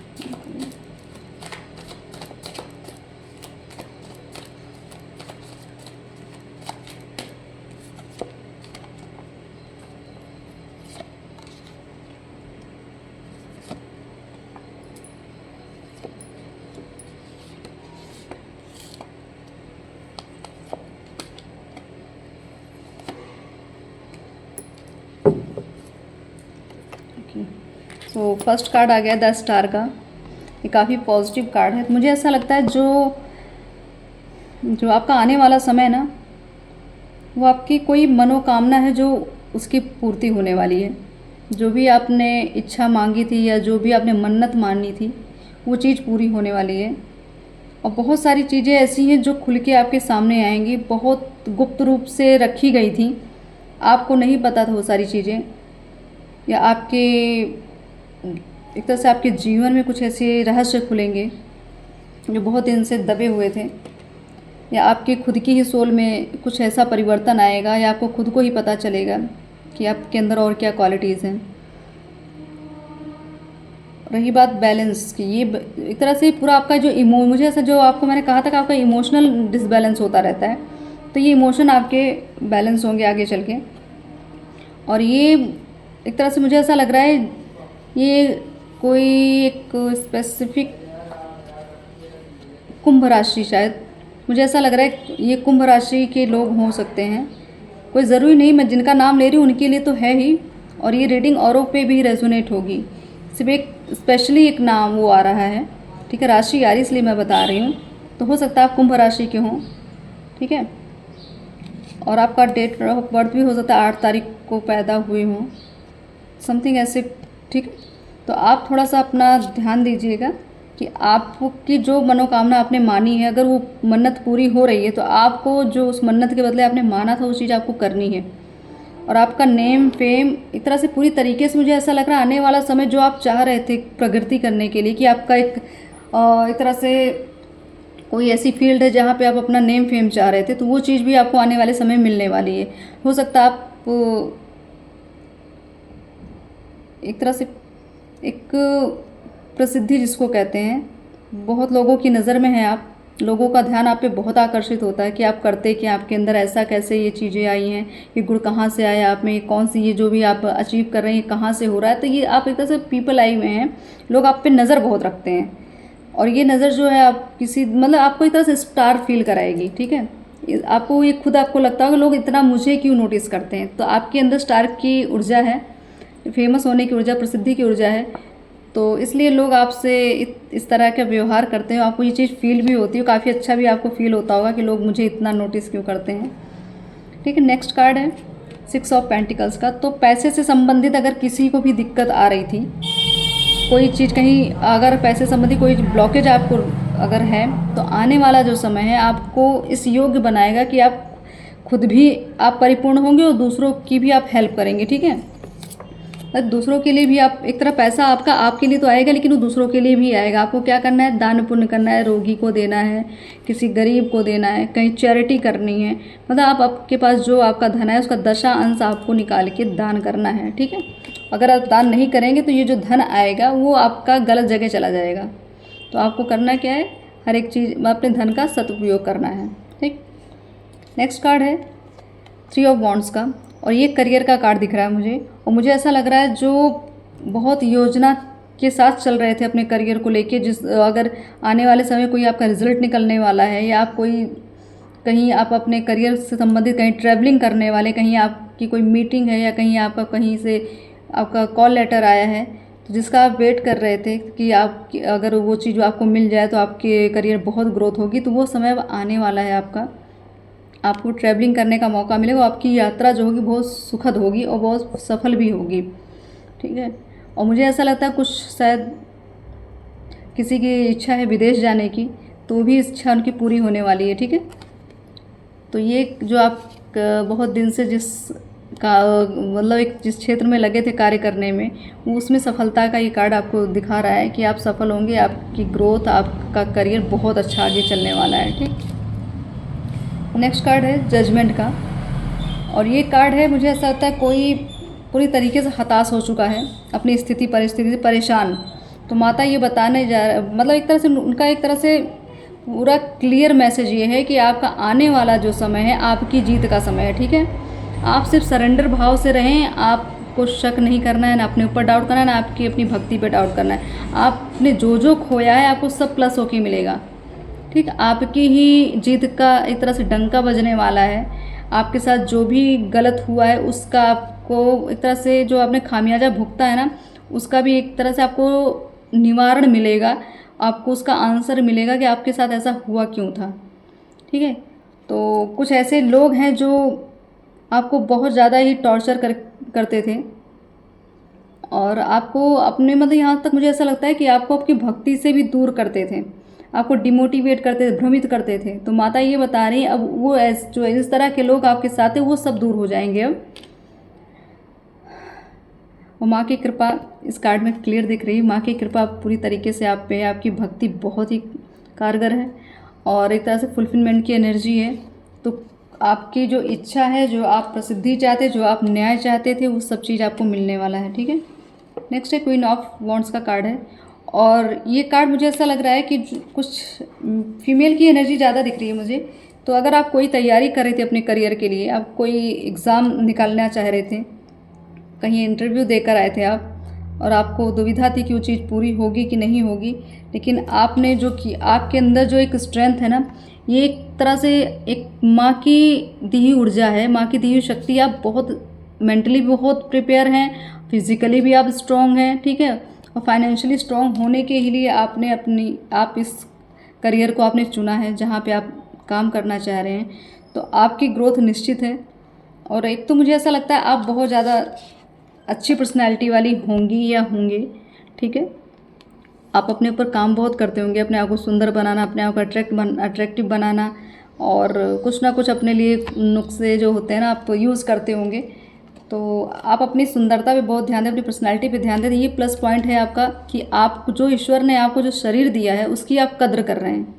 तो फर्स्ट कार्ड आ गया 10 स्टार का। ये काफ़ी पॉजिटिव कार्ड है। मुझे ऐसा लगता है जो आपका आने वाला समय ना, वो आपकी कोई मनोकामना है जो उसकी पूर्ति होने वाली है। जो भी आपने इच्छा मांगी थी या जो भी आपने मन्नत मानी थी, वो चीज़ पूरी होने वाली है। और बहुत सारी चीज़ें ऐसी हैं जो खुल के आपके सामने आएंगी, बहुत गुप्त रूप से रखी गई थी, आपको नहीं पता था वो सारी चीज़ें, या आपके एक तरह से आपके जीवन में कुछ ऐसे रहस्य खुलेंगे जो बहुत दिन से दबे हुए थे, या आपके खुद की ही सोल में कुछ ऐसा परिवर्तन आएगा, या आपको खुद को ही पता चलेगा कि आपके अंदर और क्या क्वालिटीज़ हैं। रही बात बैलेंस की, ये एक तरह से पूरा आपका जो मुझे ऐसा, जो आपको मैंने कहा था कि आपका इमोशनल डिसबैलेंस होता रहता है, तो ये इमोशन आपके बैलेंस होंगे आगे चल के। और ये एक तरह से मुझे ऐसा लग रहा है, ये कोई एक स्पेसिफिक कुंभ राशि, शायद मुझे ऐसा लग रहा है ये कुंभ राशि के लोग हो सकते हैं। कोई ज़रूरी नहीं, मैं जिनका नाम ले रही हूँ उनके लिए तो है ही, और ये रीडिंग औरों पे भी रेजोनेट होगी। सिर्फ एक स्पेशली एक नाम वो आ रहा है। ठीक है। राशि आ रही, इसलिए मैं बता रही हूँ। तो हो सकता है आप कुंभ राशि के हों। ठीक है। और आपका डेट ऑफ बर्थ भी हो सकता है 8 तारीख को पैदा हुए हों, समथिंग ऐसे। ठीक। तो आप थोड़ा सा अपना ध्यान दीजिएगा कि आपकी जो मनोकामना आपने मानी है, अगर वो मन्नत पूरी हो रही है, तो आपको जो उस मन्नत के बदले आपने माना था, वो चीज़ आपको करनी है। और आपका नेम फेम एक तरह से पूरी तरीके से, मुझे ऐसा लग रहा है आने वाला समय जो आप चाह रहे थे प्रगति करने के लिए, कि आपका एक तरह से कोई ऐसी फील्ड है जहाँ पे आप अपना नेम फेम चाह रहे थे, तो वो चीज़ भी आपको आने वाले समय मिलने वाली है। हो सकता है आप एक तरह से एक प्रसिद्धि जिसको कहते हैं, बहुत लोगों की नज़र में है आप, लोगों का ध्यान आप पे बहुत आकर्षित होता है कि आप करते कि आपके अंदर ऐसा कैसे ये चीज़ें आई हैं, ये गुण कहाँ से आया आप में, ये कौन सी ये जो भी आप अचीव कर रहे हैं ये कहाँ से हो रहा है। तो ये आप एक तरह से पीपल आई में हैं, लोग आप पे नज़र बहुत रखते हैं और ये नज़र जो है आप किसी मतलब आपको एक तरह से स्टार फील कराएगी, ठीक है। आपको ये खुद आपको लगता होगा लोग इतना मुझे क्यों नोटिस करते हैं, तो आपके अंदर स्टार की ऊर्जा है, फेमस होने की ऊर्जा, प्रसिद्धि की ऊर्जा है, तो इसलिए लोग आपसे इस तरह का व्यवहार करते हैं। आपको ये चीज़ फील भी होती है, काफ़ी अच्छा भी आपको फील होता होगा कि लोग मुझे इतना नोटिस क्यों करते हैं, ठीक है। नेक्स्ट कार्ड है 6 ऑफ पेंटिकल्स का। तो पैसे से संबंधित अगर किसी को भी दिक्कत आ रही थी, कोई चीज़ कहीं अगर पैसे संबंधी कोई ब्लॉकेज आपको अगर है, तो आने वाला जो समय है आपको इस योग्य बनाएगा कि आप खुद भी आप परिपूर्ण होंगे और दूसरों की भी आप हेल्प करेंगे, ठीक है। दूसरों के लिए भी आप एक तरह पैसा आपका आपके लिए तो आएगा, लेकिन वो दूसरों के लिए भी आएगा। आपको क्या करना है, दान पुण्य करना है, रोगी को देना है, किसी गरीब को देना है, कहीं चैरिटी करनी है, मतलब आपके पास जो आपका धन है उसका 10 अंश आपको निकाल के दान करना है, ठीक है। अगर आप दान नहीं करेंगे तो ये जो धन आएगा वो आपका गलत जगह चला जाएगा। तो आपको करना क्या है, हर एक चीज़ अपने धन का सदुपयोग करना है, ठीक। नेक्स्ट कार्ड है 3 ऑफ वॉन्ड्स का और ये करियर का कार्ड दिख रहा है मुझे, और मुझे ऐसा लग रहा है जो बहुत योजना के साथ चल रहे थे अपने करियर को लेके, जिस अगर आने वाले समय कोई आपका रिजल्ट निकलने वाला है या आप कोई कहीं आप अपने करियर से संबंधित कहीं ट्रैवलिंग करने वाले, कहीं आपकी कोई मीटिंग है या कहीं आपका कहीं से आपका कॉल लेटर आया है, तो जिसका आप वेट कर रहे थे कि आप अगर वो चीज़ आपको मिल जाए तो आपके करियर बहुत ग्रोथ होगी, तो वो समय अब आने वाला है आपका। आपको ट्रैवलिंग करने का मौका मिलेगा, आपकी यात्रा जो होगी बहुत सुखद होगी और बहुत सफल भी होगी, ठीक है। और मुझे ऐसा लगता है कुछ शायद किसी की इच्छा है विदेश जाने की, तो भी इच्छा उनकी पूरी होने वाली है, ठीक है। तो ये जो आप बहुत दिन से जिस का मतलब एक जिस क्षेत्र में लगे थे कार्य करने में, वो उसमें सफलता का ये कार्ड आपको दिखा रहा है कि आप सफल होंगे, आपकी ग्रोथ, आपका करियर बहुत अच्छा आगे चलने वाला है, ठीक। नेक्स्ट कार्ड है जजमेंट का और ये कार्ड है, मुझे ऐसा लगता है कोई पूरी तरीके से हताश हो चुका है, अपनी स्थिति परिस्थिति से परेशान, तो माता ये बताने मतलब एक तरह से उनका एक तरह से पूरा क्लियर मैसेज ये है कि आपका आने वाला जो समय है आपकी जीत का समय है, ठीक है। आप सिर्फ सरेंडर भाव से रहें, आपको शक नहीं करना है, ना अपने ऊपर डाउट करना है, ना आपकी अपनी भक्ति पे डाउट करना है। आपने जो खोया है आपको सब प्लस होके मिलेगा, ठीक। आपकी ही जीत का एक तरह से डंका बजने वाला है। आपके साथ जो भी गलत हुआ है उसका आपको एक तरह से जो आपने खामियाजा भुगता है ना, उसका भी एक तरह से आपको निवारण मिलेगा, आपको उसका आंसर मिलेगा कि आपके साथ ऐसा हुआ क्यों था, ठीक है। तो कुछ ऐसे लोग हैं जो आपको बहुत ज़्यादा ही टॉर्चर करते थे और आपको अपने मतलब यहाँ तक मुझे ऐसा लगता है कि आपको आपकी भक्ति से भी दूर करते थे, आपको डिमोटिवेट करते थे, भ्रमित करते थे। तो माता ये बता रही हैं अब वो जो इस तरह के लोग आपके साथ हैं वो सब दूर हो जाएंगे अब। और माँ की कृपा इस कार्ड में क्लियर दिख रही है, माँ की कृपा पूरी तरीके से आप पे, आपकी भक्ति बहुत ही कारगर है और एक तरह से फुलफिलमेंट की एनर्जी है। तो आपकी जो इच्छा है, जो आप प्रसिद्धि चाहते, जो आप न्याय चाहते थे, वो सब चीज़ आपको मिलने वाला है, ठीक है। नेक्स्ट है क्वीन ऑफ वॉन्ड्स का कार्ड है और ये कार्ड मुझे ऐसा लग रहा है कि कुछ फीमेल की एनर्जी ज़्यादा दिख रही है मुझे। तो अगर आप कोई तैयारी कर रहे थे अपने करियर के लिए, आप कोई एग्ज़ाम निकालना चाह रहे थे, कहीं इंटरव्यू देकर आए थे आप और आपको दुविधा थी कि वो चीज़ पूरी होगी कि नहीं होगी, लेकिन आपने जो कि आपके अंदर जो एक स्ट्रेंथ है ना, ये एक तरह से एक माँ की दी हुई ऊर्जा है, माँ की दी हुई शक्ति। आप बहुत मेंटली बहुत प्रिपेयर हैं, फिजिकली भी आप स्ट्रॉन्ग हैं, ठीक है। और फाइनेंशियली स्ट्रॉन्ग होने के ही लिए आपने आप इस करियर को आपने चुना है जहाँ पे आप काम करना चाह रहे हैं, तो आपकी ग्रोथ निश्चित है। और एक तो मुझे ऐसा लगता है आप बहुत ज़्यादा अच्छी पर्सनैलिटी वाली होंगी या होंगे, ठीक है। आप अपने ऊपर काम बहुत करते होंगे, अपने आप को सुंदर बनाना, अपने आप को अट्रैक्टिव बनाना और कुछ ना कुछ अपने लिए नुस्खे जो होते हैं ना आप यूज़ करते होंगे। तो आप अपनी सुंदरता पे बहुत ध्यान दें, अपनी पर्सनैलिटी पे ध्यान दें। ये प्लस पॉइंट है आपका कि आप जो ईश्वर ने आपको जो शरीर दिया है उसकी आप कद्र कर रहे हैं,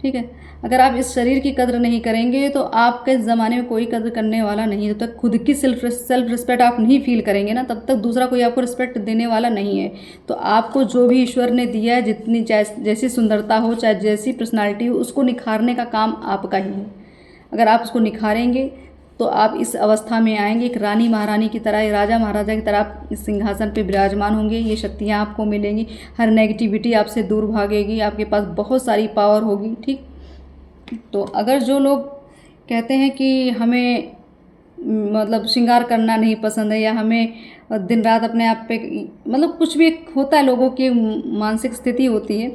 ठीक है। अगर आप इस शरीर की कद्र नहीं करेंगे तो आपके ज़माने में कोई कद्र करने वाला नहीं। जब तक खुद की सेल्फ रिस्पेक्ट आप नहीं फील करेंगे ना, तब तक दूसरा कोई आपको रिस्पेक्ट देने वाला नहीं है। तो आपको जो भी ईश्वर ने दिया है, जितनी जैसी सुंदरता हो, चाहे जैसी पर्सनालिटी हो, उसको निखारने का काम आपका ही है। अगर आप उसको निखारेंगे तो आप इस अवस्था में आएंगे, एक रानी महारानी की तरह, राजा महाराजा की तरह आप इस सिंहासन पे विराजमान होंगे। ये शक्तियाँ आपको मिलेंगी, हर नेगेटिविटी आपसे दूर भागेगी, आपके पास बहुत सारी पावर होगी। ठीक, तो अगर जो लोग कहते हैं कि हमें मतलब श्रृंगार करना नहीं पसंद है, या हमें दिन रात अपने आप पे मतलब कुछ भी होता है, लोगों की मानसिक स्थिति होती है,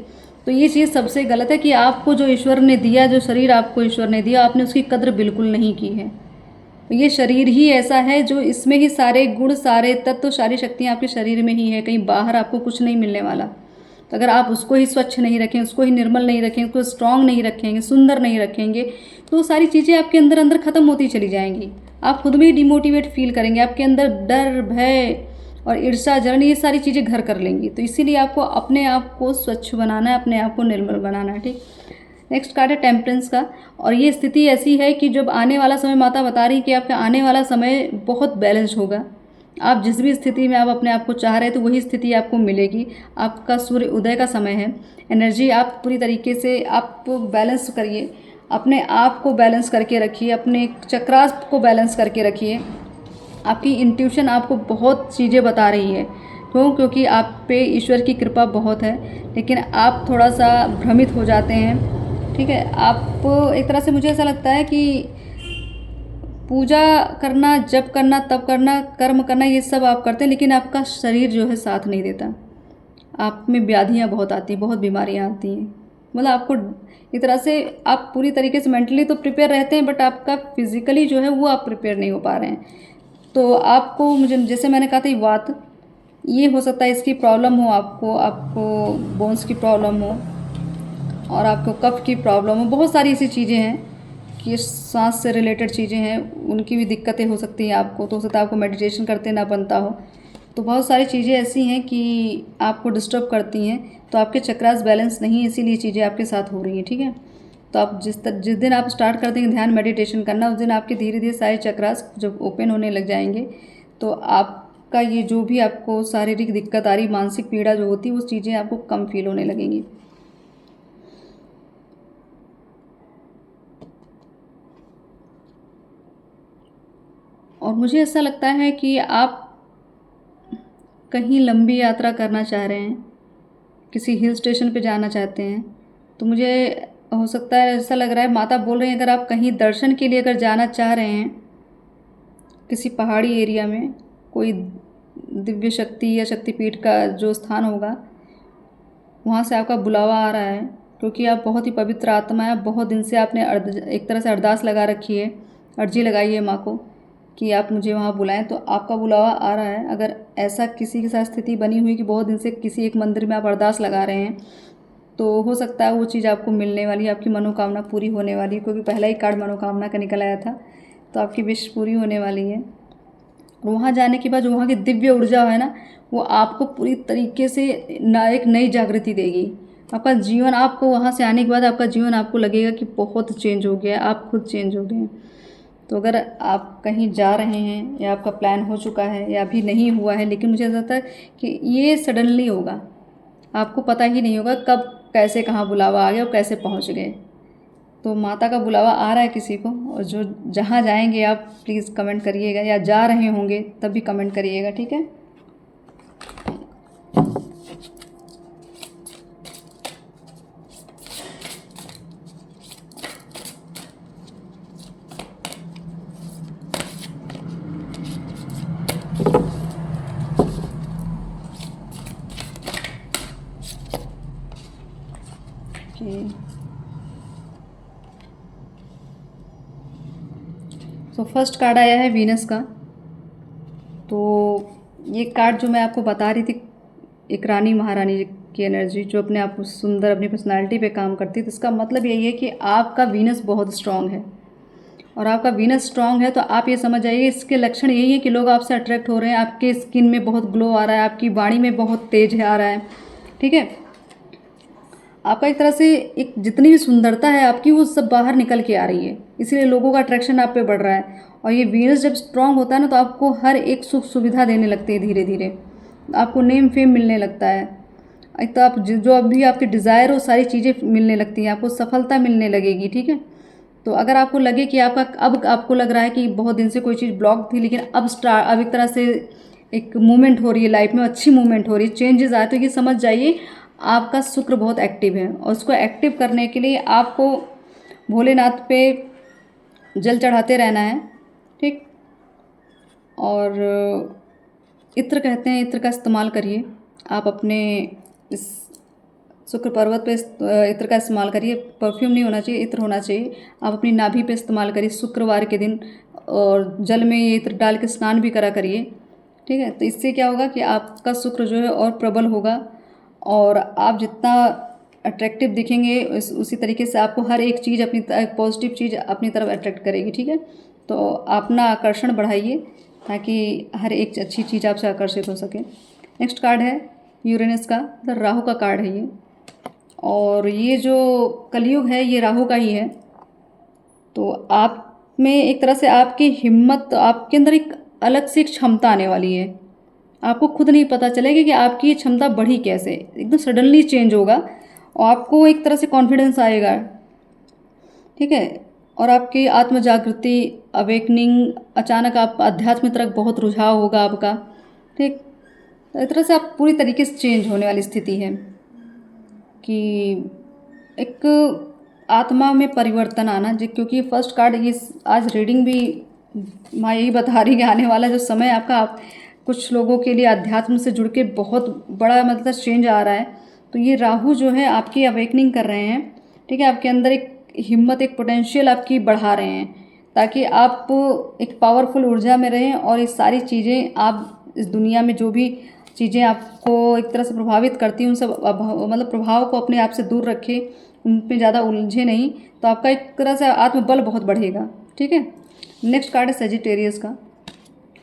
तो ये चीज़ सबसे गलत है कि आपको जो ईश्वर ने दिया, जो शरीर आपको ईश्वर ने दिया, आपने उसकी कद्र बिल्कुल नहीं की है। तो ये शरीर ही ऐसा है जो इसमें ही सारे गुण, सारे तत्व, सारी शक्तियाँ आपके शरीर में ही है, कहीं बाहर आपको कुछ नहीं मिलने वाला। तो अगर आप उसको ही स्वच्छ नहीं रखें, उसको ही निर्मल नहीं रखें, उसको स्ट्रांग नहीं रखेंगे, सुंदर नहीं रखेंगे, तो सारी चीज़ें आपके अंदर अंदर ख़त्म होती चली जाएंगी। आप खुद में ही डिमोटिवेट फील करेंगे, आपके अंदर डर, भय और ईर्ष्या, जलन, ये सारी चीज़ें घर कर लेंगी। तो इसीलिए आपको अपने आप को स्वच्छ बनाना है, अपने आप को निर्मल बनाना है। ठीक, नेक्स्ट कार्ड है टेम्परेंस का। और ये स्थिति ऐसी है कि जब आने वाला समय, माता बता रही कि आपका आने वाला समय बहुत बैलेंस होगा। आप जिस भी स्थिति में आप अपने आप को चाह रहे हैं, तो वही स्थिति आपको मिलेगी। आपका सूर्य उदय का समय है। एनर्जी आप पूरी तरीके से आप बैलेंस करिए, अपने आप को बैलेंस करके रखिए, अपने चक्रास को बैलेंस करके रखिए। आपकी इंट्यूशन आपको बहुत चीज़ें बता रही है। क्योंकि आप पे ईश्वर की कृपा बहुत है, लेकिन आप थोड़ा सा भ्रमित हो जाते हैं। ठीक है, आप एक तरह से, मुझे ऐसा लगता है कि पूजा करना, जप करना, तप करना, कर्म करना, ये सब आप करते हैं, लेकिन आपका शरीर जो है साथ नहीं देता। आप में व्याधियाँ बहुत आती हैं, बहुत बीमारियाँ आती हैं। मतलब आपको एक तरह से, आप पूरी तरीके से मेंटली तो प्रिपेयर रहते हैं, बट आपका फिजिकली जो है वो आप प्रिपेयर नहीं हो पा रहे हैं। तो आपको, मुझे जैसे मैंने कहा था, वात, ये हो सकता है इसकी प्रॉब्लम हो, आपको बोन्स की प्रॉब्लम हो, और आपको कफ की प्रॉब्लम हो। बहुत सारी ऐसी चीज़ें हैं कि सांस से रिलेटेड चीज़ें हैं, उनकी भी दिक्कतें हो सकती हैं आपको। तो हो सकता है आपको मेडिटेशन करते ना बनता हो। तो बहुत सारी चीज़ें ऐसी हैं कि आपको डिस्टर्ब करती हैं। तो आपके चक्रास बैलेंस नहीं है, इसीलिए चीज़ें आपके साथ हो रही हैं। ठीक है, तो आप जिस दिन आप स्टार्ट कर देंगे ध्यान मेडिटेशन करना, उस दिन आपके धीरे धीरे सारे चक्रास जब ओपन होने लग जाएंगे, तो आपका ये जो भी आपको शारीरिक दिक्कत आ रही, मानसिक पीड़ा जो होती है, वो चीज़ें आपको कम फील होने लगेंगी। और मुझे ऐसा लगता है कि आप कहीं लंबी यात्रा करना चाह रहे हैं, किसी हिल स्टेशन पे जाना चाहते हैं, तो मुझे हो सकता है, ऐसा लग रहा है, माता बोल रही हैं, अगर आप कहीं दर्शन के लिए अगर जाना चाह रहे हैं, किसी पहाड़ी एरिया में, कोई दिव्य शक्ति या शक्तिपीठ का जो स्थान होगा, वहाँ से आपका बुलावा आ रहा है। क्योंकि आप बहुत ही पवित्र आत्मा है। बहुत दिन से आपने एक तरह से अरदास लगा रखी है, अर्जी लगाई है माँ को कि आप मुझे वहाँ बुलाएं, तो आपका बुलावा आ रहा है। अगर ऐसा किसी के साथ स्थिति बनी हुई कि बहुत दिन से किसी एक मंदिर में आप अरदास लगा रहे हैं, तो हो सकता है वो चीज़ आपको मिलने वाली है, आपकी मनोकामना पूरी होने वाली है। क्योंकि पहला ही कार्ड मनोकामना का निकल आया था, तो आपकी विश पूरी होने वाली है। वहाँ जाने के बाद जो वहाँ की दिव्य ऊर्जा है ना, वो आपको पूरी तरीके से एक नई जागृति देगी। आपका जीवन, आपको वहाँ से आने के बाद आपका जीवन, आपको लगेगा कि बहुत चेंज हो गया है, आप खुद चेंज हो गए हैं। तो अगर आप कहीं जा रहे हैं, या आपका प्लान हो चुका है या अभी नहीं हुआ है, लेकिन मुझे ऐसा लगता है कि ये सडनली होगा, आपको पता ही नहीं होगा कब, कैसे, कहाँ बुलावा आ गया और कैसे पहुँच गए। तो माता का बुलावा आ रहा है किसी को, और जो जहाँ जाएंगे आप प्लीज़ कमेंट करिएगा, या जा रहे होंगे तब भी कमेंट करिएगा। ठीक है, तो फर्स्ट कार्ड आया है वीनस का। तो ये कार्ड जो मैं आपको बता रही थी, एक रानी महारानी की एनर्जी जो अपने आप को सुंदर, अपनी पर्सनालिटी पे काम करती है, तो इसका मतलब यही है कि आपका वीनस बहुत स्ट्रांग है। और आपका वीनस स्ट्रांग है तो आप ये समझ जाइए, इसके लक्षण यही है कि लोग आपसे अट्रैक्ट हो रहे हैं, आपके स्किन में बहुत ग्लो आ रहा है, आपकी वाणी में बहुत तेज आ रहा है। ठीक है, आपका एक तरह से एक जितनी भी सुंदरता है आपकी वो सब बाहर निकल के आ रही है, इसीलिए लोगों का अट्रैक्शन आप पे बढ़ रहा है। और ये वीनस जब स्ट्रांग होता है ना तो आपको हर एक सुख सुविधा देने लगती है, धीरे धीरे आपको नेम फेम मिलने लगता है। एक तो आप जो अभी आपके डिज़ायर हो सारी चीज़ें मिलने लगती हैं, आपको सफलता मिलने लगेगी। ठीक है, तो अगर आपको लगे कि आपका अब आपको लग रहा है कि बहुत दिन से कोई चीज़ ब्लॉक थी लेकिन अब एक तरह से एक मूवमेंट हो रही है लाइफ में, अच्छी मूवमेंट हो रही है, चेंजेस आए, तो ये समझ जाइए आपका शुक्र बहुत एक्टिव है। और उसको एक्टिव करने के लिए आपको भोलेनाथ पे जल चढ़ाते रहना है। ठीक, और इत्र कहते हैं, इत्र का इस्तेमाल करिए आप अपने इस शुक्र पर्वत पे इत्र का इस्तेमाल करिए। परफ्यूम नहीं होना चाहिए, इत्र होना चाहिए। आप अपनी नाभि पे इस्तेमाल करिए शुक्रवार के दिन, और जल में ये इत्र डाल के स्नान भी करा करिए। ठीक है, तो इससे क्या होगा कि आपका शुक्र जो है और प्रबल होगा, और आप जितना अट्रैक्टिव दिखेंगे उसी तरीके से आपको हर एक चीज़ अपनी पॉजिटिव चीज़ अपनी तरफ अट्रैक्ट करेगी। ठीक है, तो अपना आकर्षण बढ़ाइए ताकि हर एक अच्छी चीज़ आपसे आकर्षित हो सके। नेक्स्ट कार्ड है यूरेनस का, मतलब राहु का कार्ड है ये, और ये जो कलयुग है ये राहु का ही है। तो आप में एक तरह से आपकी हिम्मत, आपके अंदर एक अलग से एक क्षमता आने वाली है, आपको खुद नहीं पता चलेगा कि आपकी ये क्षमता बढ़ी कैसे, एकदम सडनली चेंज होगा और आपको एक तरह से कॉन्फिडेंस आएगा। ठीक है, और आपकी आत्म जागृति, अवेकनिंग, अचानक आप अध्यात्म तरफ बहुत रुझाव होगा आपका। ठीक, तो इस तरह से आप पूरी तरीके से चेंज होने वाली स्थिति है कि एक आत्मा में परिवर्तन आना। क्योंकि फर्स्ट कार्ड ये आज रीडिंग भी माँ यही बता रही है, आने वाला जो समय आपका कुछ लोगों के लिए अध्यात्म से जुड़ के बहुत बड़ा मतलब चेंज आ रहा है। तो ये राहु जो है आपकी अवेकनिंग कर रहे हैं। ठीक है, आपके अंदर एक हिम्मत, एक पोटेंशियल आपकी बढ़ा रहे हैं ताकि आप एक पावरफुल ऊर्जा में रहें, और ये सारी चीज़ें आप इस दुनिया में जो भी चीज़ें आपको एक तरह से प्रभावित करती हैं उन सब मतलब प्रभाव को अपने आप से दूर रखें, उन पर ज़्यादा उलझे नहीं, तो आपका एक तरह से आत्मबल बहुत बढ़ेगा। ठीक है, नेक्स्ट कार्ड है सेजिटेरियस का,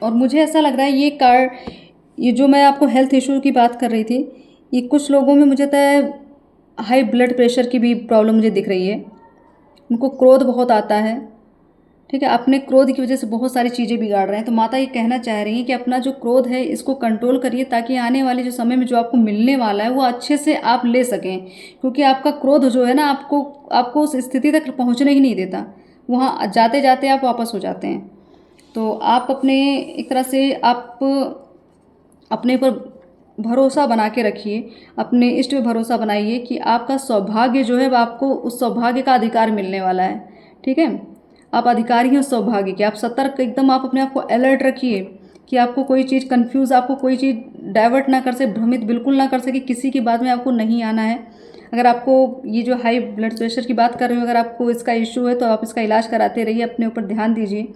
और मुझे ऐसा लग रहा है ये कार्ड, ये जो मैं आपको हेल्थ इशू की बात कर रही थी, ये कुछ लोगों में मुझे तो हाई ब्लड प्रेशर की भी प्रॉब्लम मुझे दिख रही है। उनको क्रोध बहुत आता है। ठीक है, अपने क्रोध की वजह से बहुत सारी चीज़ें बिगाड़ रहे हैं। तो माता ये कहना चाह रही हैं कि अपना जो क्रोध है इसको कंट्रोल करिए ताकि आने वाले जो समय में जो आपको मिलने वाला है वो अच्छे से आप ले सकें, क्योंकि आपका क्रोध जो है ना आपको उस स्थिति तक पहुँचने ही नहीं देता, वहाँ जाते जाते आप वापस हो जाते हैं। तो आप अपने एक तरह से आप अपने पर भरोसा बना के रखिए, अपने इष्ट पे भरोसा बनाइए कि आपका सौभाग्य जो है वो आपको उस सौभाग्य का अधिकार मिलने वाला है। ठीक है, आप अधिकारी हैं उस सौभाग्य के, आप सतर्क एकदम, आप अपने आप को अलर्ट रखिए कि आपको कोई चीज़ कंफ्यूज, आपको कोई चीज़ डाइवर्ट ना कर सके, भ्रमित बिल्कुल ना कर सके, किसी की बात में आपको नहीं आना है। अगर आपको ये जो हाई ब्लड प्रेशर की बात कर रही हूँ, अगर आपको इसका इशू है तो आप इसका इलाज कराते रहिए, अपने ऊपर ध्यान दीजिए।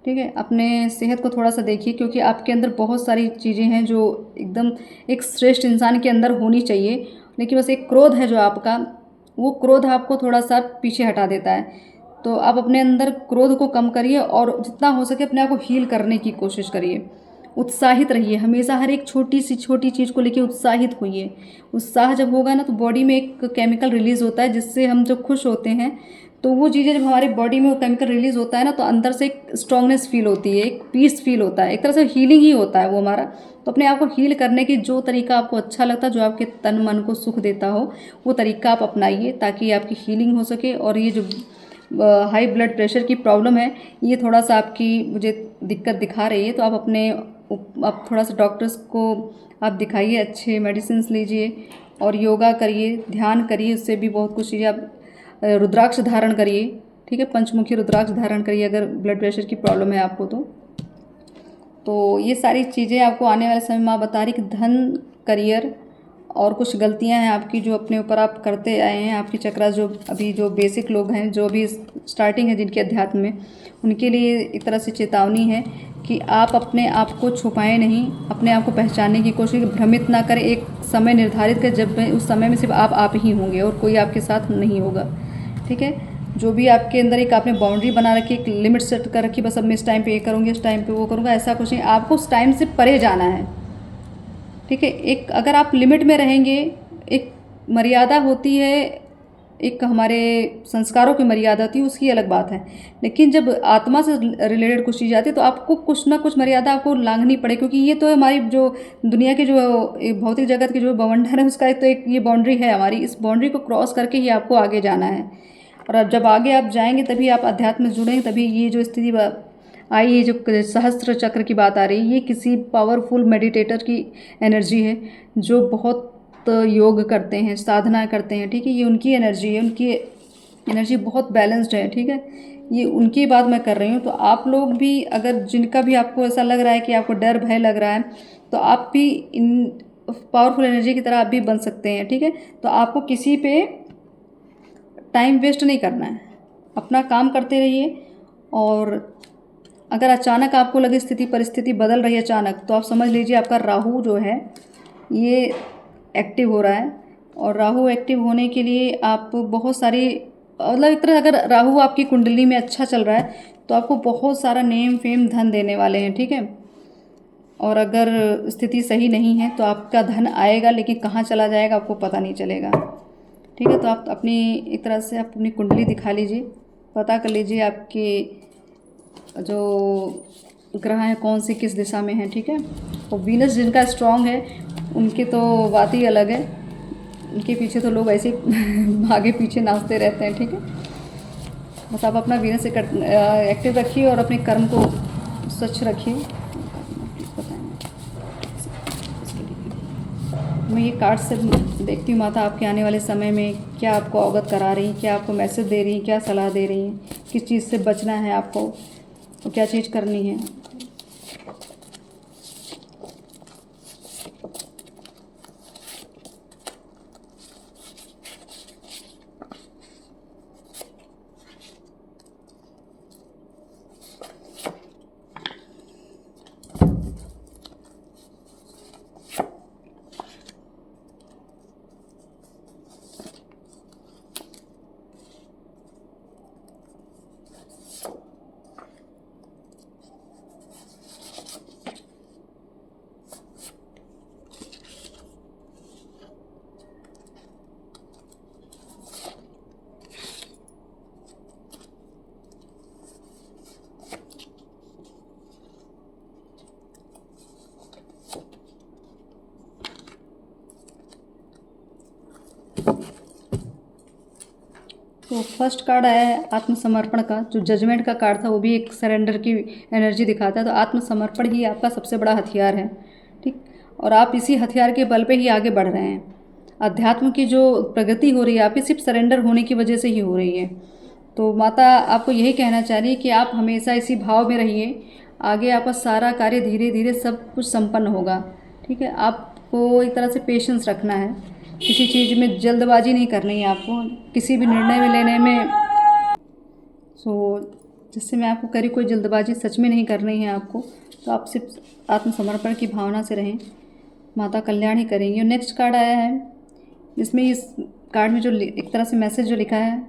ठीक है, अपने सेहत को थोड़ा सा देखिए, क्योंकि आपके अंदर बहुत सारी चीज़ें हैं जो एकदम एक श्रेष्ठ इंसान के अंदर होनी चाहिए, लेकिन बस एक क्रोध है जो आपका, वो क्रोध आपको थोड़ा सा पीछे हटा देता है। तो आप अपने अंदर क्रोध को कम करिए और जितना हो सके अपने आप को हील करने की कोशिश करिए। उत्साहित रहिए, हमेशा हर एक छोटी चीज़ को लेके उत्साहित होइए। उत्साह जब होगा ना तो बॉडी में एक केमिकल रिलीज़ होता है, जिससे हम जब खुश होते हैं तो वो चीज़ें जब हमारी बॉडी में वो केमिकल रिलीज़ होता है ना तो अंदर से एक स्ट्रांगनेस फील होती है, एक पीस फील होता है, एक तरह से हीलिंग ही होता है वो हमारा। तो अपने आप को हील करने की जो तरीका आपको अच्छा लगता है, जो आपके तन मन को सुख देता हो, वो तरीका आप अपनाइए ताकि आपकी हीलिंग हो सके। और ये जो हाई ब्लड प्रेशर की प्रॉब्लम है ये थोड़ा सा आपकी मुझे दिक्कत दिखा रही है, तो आप थोड़ा सा डॉक्टर्स को आप दिखाइए, अच्छे मेडिसिन लीजिए और योगा करिए, ध्यान करिए, उससे भी बहुत कुछ चीज़ें। आप रुद्राक्ष धारण करिए। ठीक है, पंचमुखी रुद्राक्ष धारण करिए अगर ब्लड प्रेशर की प्रॉब्लम है आपको तो ये सारी चीज़ें आपको आने वाले समय माँ बता रही कि धन, करियर और कुछ गलतियां हैं आपकी जो अपने ऊपर आप करते आए हैं, आपकी चक्रा जो अभी जो बेसिक लोग हैं, जो अभी स्टार्टिंग है जिनके अध्यात्म में, उनके लिए एक तरह से चेतावनी है कि आप अपने आप को छुपाएं नहीं, अपने आप को पहचानने की कोशिश, भ्रमित ना करें। एक समय निर्धारित कर, जब उस समय में सिर्फ आप ही होंगे और कोई आपके साथ नहीं होगा। ठीक है, जो भी आपके अंदर एक आपने बाउंड्री बना रखी, एक लिमिट सेट कर रखी, बस अब मैं इस टाइम पे ये करूँगी, इस टाइम पे वो करूँगा, ऐसा कुछ नहीं। आपको उस टाइम से परे जाना है। ठीक है, एक अगर आप लिमिट में रहेंगे, एक मर्यादा होती है, एक हमारे संस्कारों की मर्यादा होती है, उसकी अलग बात है। लेकिन जब आत्मा से रिलेटेड कुछ चीज़ आती है तो आपको कुछ ना कुछ मर्यादा आपको लांघनी पड़े, क्योंकि ये तो हमारी जो दुनिया के जो भौतिक जगत की जो बवंडर है उसका एक तो एक ये बाउंड्री है हमारी, इस बाउंड्री को क्रॉस करके ही आपको आगे जाना है। और अब जब आगे आप जाएंगे तभी आप अध्यात्म में जुड़ेंगे, तभी ये जो स्थिति आई है, जो सहस्त्र चक्र की बात आ रही है, ये किसी पावरफुल मेडिटेटर की एनर्जी है जो बहुत योग करते हैं, साधना करते हैं, ठीक है। ये उनकी एनर्जी है, उनकी एनर्जी बहुत बैलेंस्ड है, ठीक है। ये उनकी बात मैं कर रही हूँ। तो आप लोग भी, अगर जिनका भी आपको ऐसा लग रहा है कि आपको डर भय लग रहा है, तो आप भी इन पावरफुल एनर्जी की तरह आप भी बन सकते हैं, ठीक है। तो आपको किसी पे टाइम वेस्ट नहीं करना है, अपना काम करते रहिए। और अगर अचानक आपको लगे स्थिति परिस्थिति बदल रही है अचानक, तो आप समझ लीजिए आपका राहु जो है ये एक्टिव हो रहा है। और राहु एक्टिव होने के लिए आप बहुत सारी, मतलब एक तरह अगर राहु आपकी कुंडली में अच्छा चल रहा है तो आपको बहुत सारा नेम फेम धन देने वाले हैं, ठीक है। और अगर स्थिति सही नहीं है तो आपका धन आएगा, लेकिन कहाँ चला जाएगा आपको पता नहीं चलेगा, ठीक है। तो आप अपनी एक तरह से आप अपनी कुंडली दिखा लीजिए, पता कर लीजिए आपके जो ग्रह हैं कौन से किस दिशा में हैं, ठीक है। और वीनस जिनका स्ट्रांग है उनकी तो बात ही अलग है, उनके पीछे तो लोग ऐसे आगे पीछे नाचते रहते हैं, ठीक है। बस आप अपना वीनस एक्टिव रखिए और अपने कर्म को स्वच्छ रखिए। मैं ये कार्ड से देखती हूँ माता आपके आने वाले समय में क्या आपको अवगत करा रही हैं, क्या आपको मैसेज दे रही हैं, क्या सलाह दे रही हैं, किस चीज़ से बचना है आपको और क्या चीज़ करनी है। तो फर्स्ट कार्ड आया है आत्मसमर्पण का, जो जजमेंट का कार्ड था वो भी एक सरेंडर की एनर्जी दिखाता है। तो आत्मसमर्पण ही आपका सबसे बड़ा हथियार है, ठीक। और आप इसी हथियार के बल पे ही आगे बढ़ रहे हैं। अध्यात्म की जो प्रगति हो रही है आपकी सिर्फ सरेंडर होने की वजह से ही हो रही है। तो माता आपको यही कहना चाह रही है कि आप हमेशा इसी भाव में रहिए, आगे आपका सारा कार्य धीरे धीरे सब कुछ संपन्न होगा, ठीक है। आपको एक तरह से पेशेंस रखना है, किसी चीज़ में जल्दबाजी नहीं करनी है आपको, किसी भी निर्णय में लेने में। जिससे मैं आपको कह रही कोई जल्दबाजी सच में नहीं करनी है आपको। तो आप सिर्फ आत्मसमर्पण की भावना से रहें, माता कल्याण ही करेंगी। और नेक्स्ट कार्ड आया है, जिसमें इस कार्ड में जो एक तरह से मैसेज जो लिखा है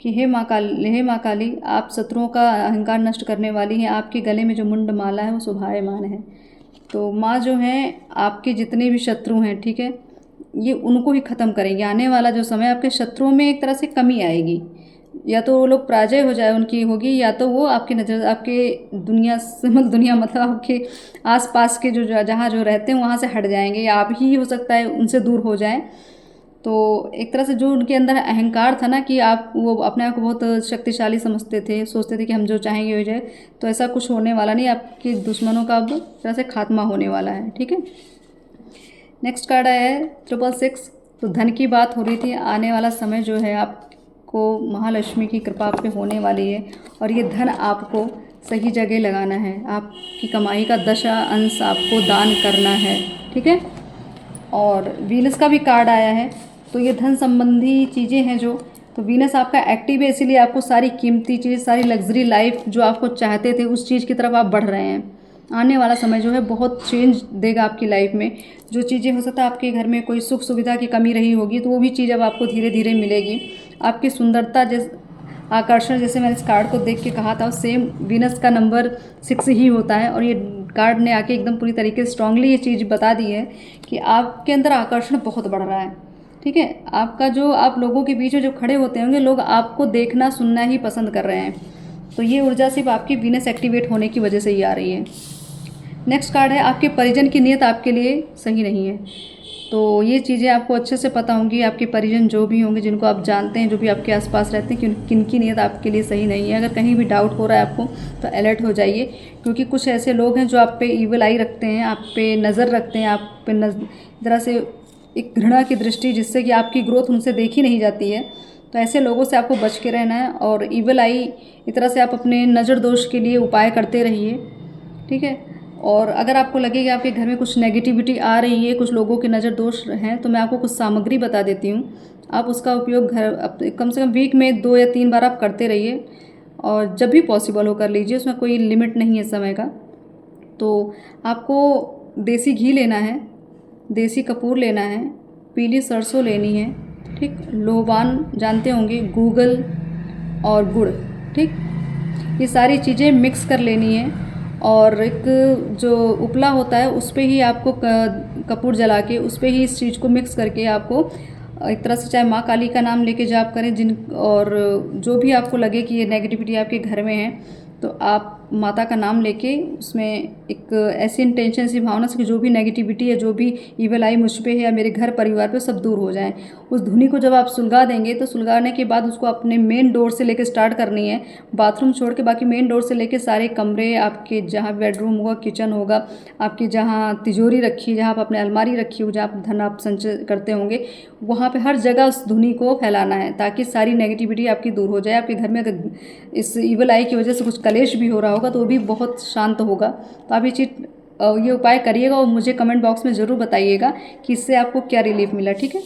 कि हे माँ काली, आप शत्रुओं का अहंकार नष्ट करने वाली हैं, आपके गले में जो मुंड माला है वो शोभायमान है। तो माँ जो हैं आपके जितने भी शत्रु हैं, ठीक है, ये उनको ही ख़त्म करेंगे। आने वाला जो समय आपके शत्रुओं में एक तरह से कमी आएगी, या तो वो लोग पराजय हो जाए उनकी होगी, या तो वो आपकी नज़र आपके दुनिया मतलब आपके आसपास के जो जहाँ जो रहते हैं वहाँ से हट जाएंगे, या आप ही हो सकता है उनसे दूर हो जाएं। तो एक तरह से जो उनके अंदर अहंकार था ना कि आप वो अपने आप को बहुत शक्तिशाली समझते थे, सोचते थे कि हम जो चाहेंगे हो जाए, तो ऐसा कुछ होने वाला नहीं। आपके दुश्मनों का अब तरह से खात्मा होने वाला है, ठीक है। नेक्स्ट कार्ड आया है 666। तो धन की बात हो रही थी, आने वाला समय जो है आपको महालक्ष्मी की कृपा आप पे होने वाली है, और ये धन आपको सही जगह लगाना है। आपकी कमाई का 10 अंश आपको दान करना है, ठीक है। और वीनस का भी कार्ड आया है, तो ये धन संबंधी चीज़ें हैं जो, तो वीनस आपका एक्टिव है, इसीलिए आपको सारी कीमती चीज़, सारी लग्जरी लाइफ जो आपको चाहते थे उस चीज़ की तरफ आप बढ़ रहे हैं। आने वाला समय जो है बहुत चेंज देगा आपकी लाइफ में। जो चीज़ें हो सकता है आपके घर में कोई सुख सुविधा की कमी रही होगी, तो वो भी चीज़ अब आपको धीरे धीरे मिलेगी। आपकी सुंदरता आकर्षण, जैसे मैंने इस कार्ड को देख के कहा था, सेम वीनस का नंबर 6 ही होता है। और ये कार्ड ने आके एकदम पूरी तरीके से स्ट्रांगली ये चीज़ बता दी है कि आपके अंदर आकर्षण बहुत बढ़ रहा है, ठीक है। आपका जो आप लोगों के बीच में जो खड़े होते होंगे, लोग आपको देखना सुनना ही पसंद कर रहे हैं। तो ये ऊर्जा सिर्फ आपकी वीनस एक्टिवेट होने की वजह से ही आ रही है। नेक्स्ट कार्ड है आपके परिजन की नीयत आपके लिए सही नहीं है। तो ये चीज़ें आपको अच्छे से पता होंगी, आपके परिजन जो भी होंगे, जिनको आप जानते हैं, जो भी आपके आसपास रहते हैं, कि किनकी नीयत आपके लिए सही नहीं है। अगर कहीं भी डाउट हो रहा है आपको तो अलर्ट हो जाइए, क्योंकि कुछ ऐसे लोग हैं जो आप पे ईविल आई रखते हैं, आप पे नज़र रखते हैं, आप पे तरह से एक घृणा की दृष्टि, जिससे कि आपकी ग्रोथ उनसे देखी नहीं जाती है। तो ऐसे लोगों से आपको बच के रहना है। और ईविल आई इस तरह से आप अपने नज़र दोष के लिए उपाय करते रहिए, ठीक है। और अगर आपको लगे कि आपके घर में कुछ नेगेटिविटी आ रही है, कुछ लोगों के नज़र दोष हैं, तो मैं आपको कुछ सामग्री बता देती हूँ। आप उसका उपयोग कम से कम वीक में 2 या 3 बार आप करते रहिए, और जब भी पॉसिबल हो कर लीजिए, उसमें कोई लिमिट नहीं है समय का। तो आपको देसी घी लेना है, देसी कपूर लेना है, पीली सरसों लेनी है, ठीक, लोबान जानते होंगे, गूगल और गुड़, ठीक। ये सारी चीज़ें मिक्स कर लेनी है। और एक जो उपला होता है उस पे ही आपको कपूर जला के उस पे ही इस चीज़ को मिक्स करके आपको एक तरह से, चाहे माँ काली का नाम लेके जाप करें, और जो भी आपको लगे कि ये नेगेटिविटी आपके घर में है, तो आप माता का नाम लेके उसमें एक ऐसी इंटेंशन, सी भावना से कि जो भी नेगेटिविटी है, जो भी ईविल आई मुझ पे है या मेरे घर परिवार पे, सब दूर हो जाए। उस धुनी को जब आप सुलगा देंगे, तो सुलगाने के बाद उसको अपने मेन डोर से लेके स्टार्ट करनी है, बाथरूम छोड़ के बाकी मेन डोर से लेके सारे कमरे, आपके जहाँ बेडरूम होगा, किचन होगा, आपकी जहाँ तिजोरी रखी है, जहाँ आप अपने अलमारी रखी हो, जहाँ आप धन आप संचय करते होंगे, वहाँ पे हर जगह उस धुनी को फैलाना है, ताकि सारी नेगेटिविटी आपकी दूर हो जाए। आपके घर में अगर इस ईविल आई की वजह से कुछ कलेश भी हो रहा होगा तो वो भी बहुत शांत होगा। तो आप ये उपाय करिएगा और मुझे कमेंट बॉक्स में ज़रूर बताइएगा कि इससे आपको क्या रिलीफ मिला, ठीक है।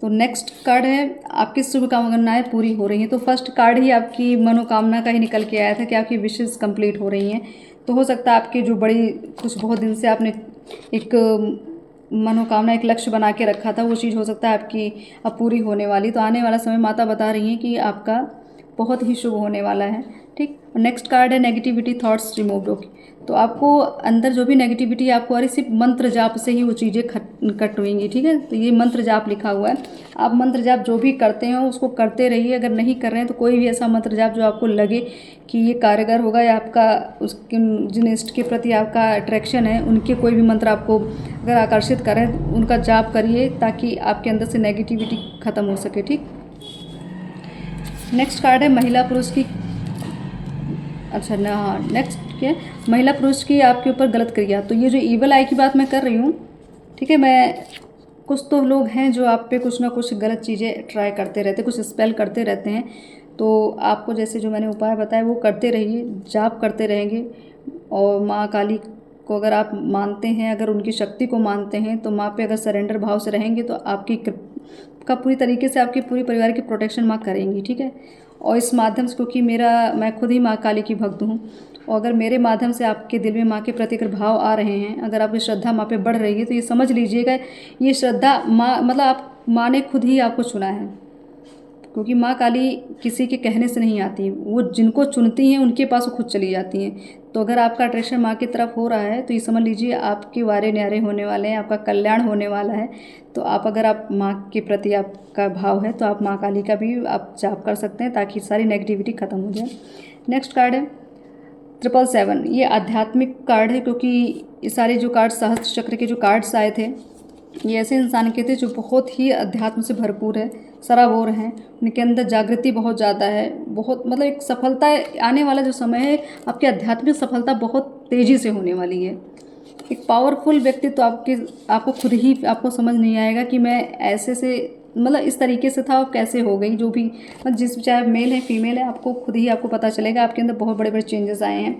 तो नेक्स्ट कार्ड है आपकी शुभकामनाएं पूरी हो रही हैं। तो फर्स्ट कार्ड ही आपकी मनोकामना का ही निकल के आया था कि आपकी विशेष कंप्लीट हो रही हैं। तो हो सकता है आपकी जो बड़ी कुछ बहुत दिन से आपने एक मनोकामना, एक लक्ष्य बना के रखा था, वो चीज़ हो सकता है आपकी अब पूरी होने वाली। तो आने वाला समय माता बता रही हैं कि आपका बहुत ही शुभ होने वाला है, ठीक। नेक्स्ट कार्ड है नेगेटिविटी थॉट्स रिमूव्ड। ओके, तो आपको अंदर जो भी नेगेटिविटी आपको आ रही, सिर्फ मंत्र जाप से ही वो चीज़ें कट होंगी, ठीक है। तो ये मंत्र जाप लिखा हुआ है, आप मंत्र जाप जो भी करते हो उसको करते रहिए। अगर नहीं कर रहे हैं तो कोई भी ऐसा मंत्र जाप जो आपको लगे कि ये कारगर होगा, या आपका उसके जिन इष्ट के प्रति आपका अट्रैक्शन है, उनके कोई भी मंत्र आपको अगर आकर्षित करें, उनका जाप करिए, ताकि आपके अंदर से नेगेटिविटी ख़त्म हो सके, ठीक। नेक्स्ट कार्ड है महिला पुरुष की, अच्छा ना, हाँ, नेक्स्ट क्या है, महिला पुरुष की आपके ऊपर गलत क्रिया। तो ये जो ईवल आई की बात मैं कर रही हूँ, ठीक है। मैं कुछ तो लोग हैं जो आप पे कुछ ना कुछ गलत चीज़ें ट्राई करते रहते, कुछ स्पेल करते रहते हैं। तो आपको जैसे जो मैंने उपाय बताया वो करते रहिए, जाप करते रहेंगे। और माँ काली को अगर आप मानते हैं, अगर उनकी शक्ति को मानते हैं, तो माँ पे अगर सरेंडर भाव से रहेंगे तो आपकी का पूरी तरीके से आपके पूरे परिवार की प्रोटेक्शन माँ करेंगी, ठीक है। और इस माध्यम से, क्योंकि मैं खुद ही माँ काली की भक्त हूँ, और अगर मेरे माध्यम से आपके दिल में माँ के प्रति अगर भाव आ रहे हैं, अगर आपकी श्रद्धा माँ पे बढ़ रही है, तो ये समझ लीजिएगा ये श्रद्धा माँ, मतलब आप माँ ने खुद ही आपको चुना है। क्योंकि माँ काली किसी के कहने से नहीं आती, वो जिनको चुनती हैं उनके पास वो खुद चली जाती हैं। तो अगर आपका अट्रैक्शन माँ की तरफ हो रहा है, तो ये समझ लीजिए आपके वारे न्यारे होने वाले हैं, आपका कल्याण होने वाला है। तो अगर आप माँ के प्रति आपका भाव है, तो आप माँ काली का भी आप जाप कर सकते हैं, ताकि सारी नेगेटिविटी ख़त्म हो जाए। नेक्स्ट कार्ड है 777। ये आध्यात्मिक कार्ड है, क्योंकि ये सारे जो कार्ड सहस्त्र चक्र के जो कार्ड्स आए थे, ये ऐसे इंसान के थे जो बहुत ही अध्यात्म से भरपूर है, सराबोर हैं, उनके अंदर जागृति बहुत ज़्यादा है, बहुत मतलब एक सफलता आने वाला जो समय है, आपकी आध्यात्मिक सफलता बहुत तेज़ी से होने वाली है। एक पावरफुल व्यक्ति तो आपको खुद ही आपको समझ नहीं आएगा कि मैं ऐसे से, मतलब इस तरीके से था और कैसे हो गई, जो भी मतलब जिस चाहे मेल है फीमेल है, आपको खुद ही आपको पता चलेगा आपके अंदर बहुत बड़े बड़े चेंजेस आए हैं,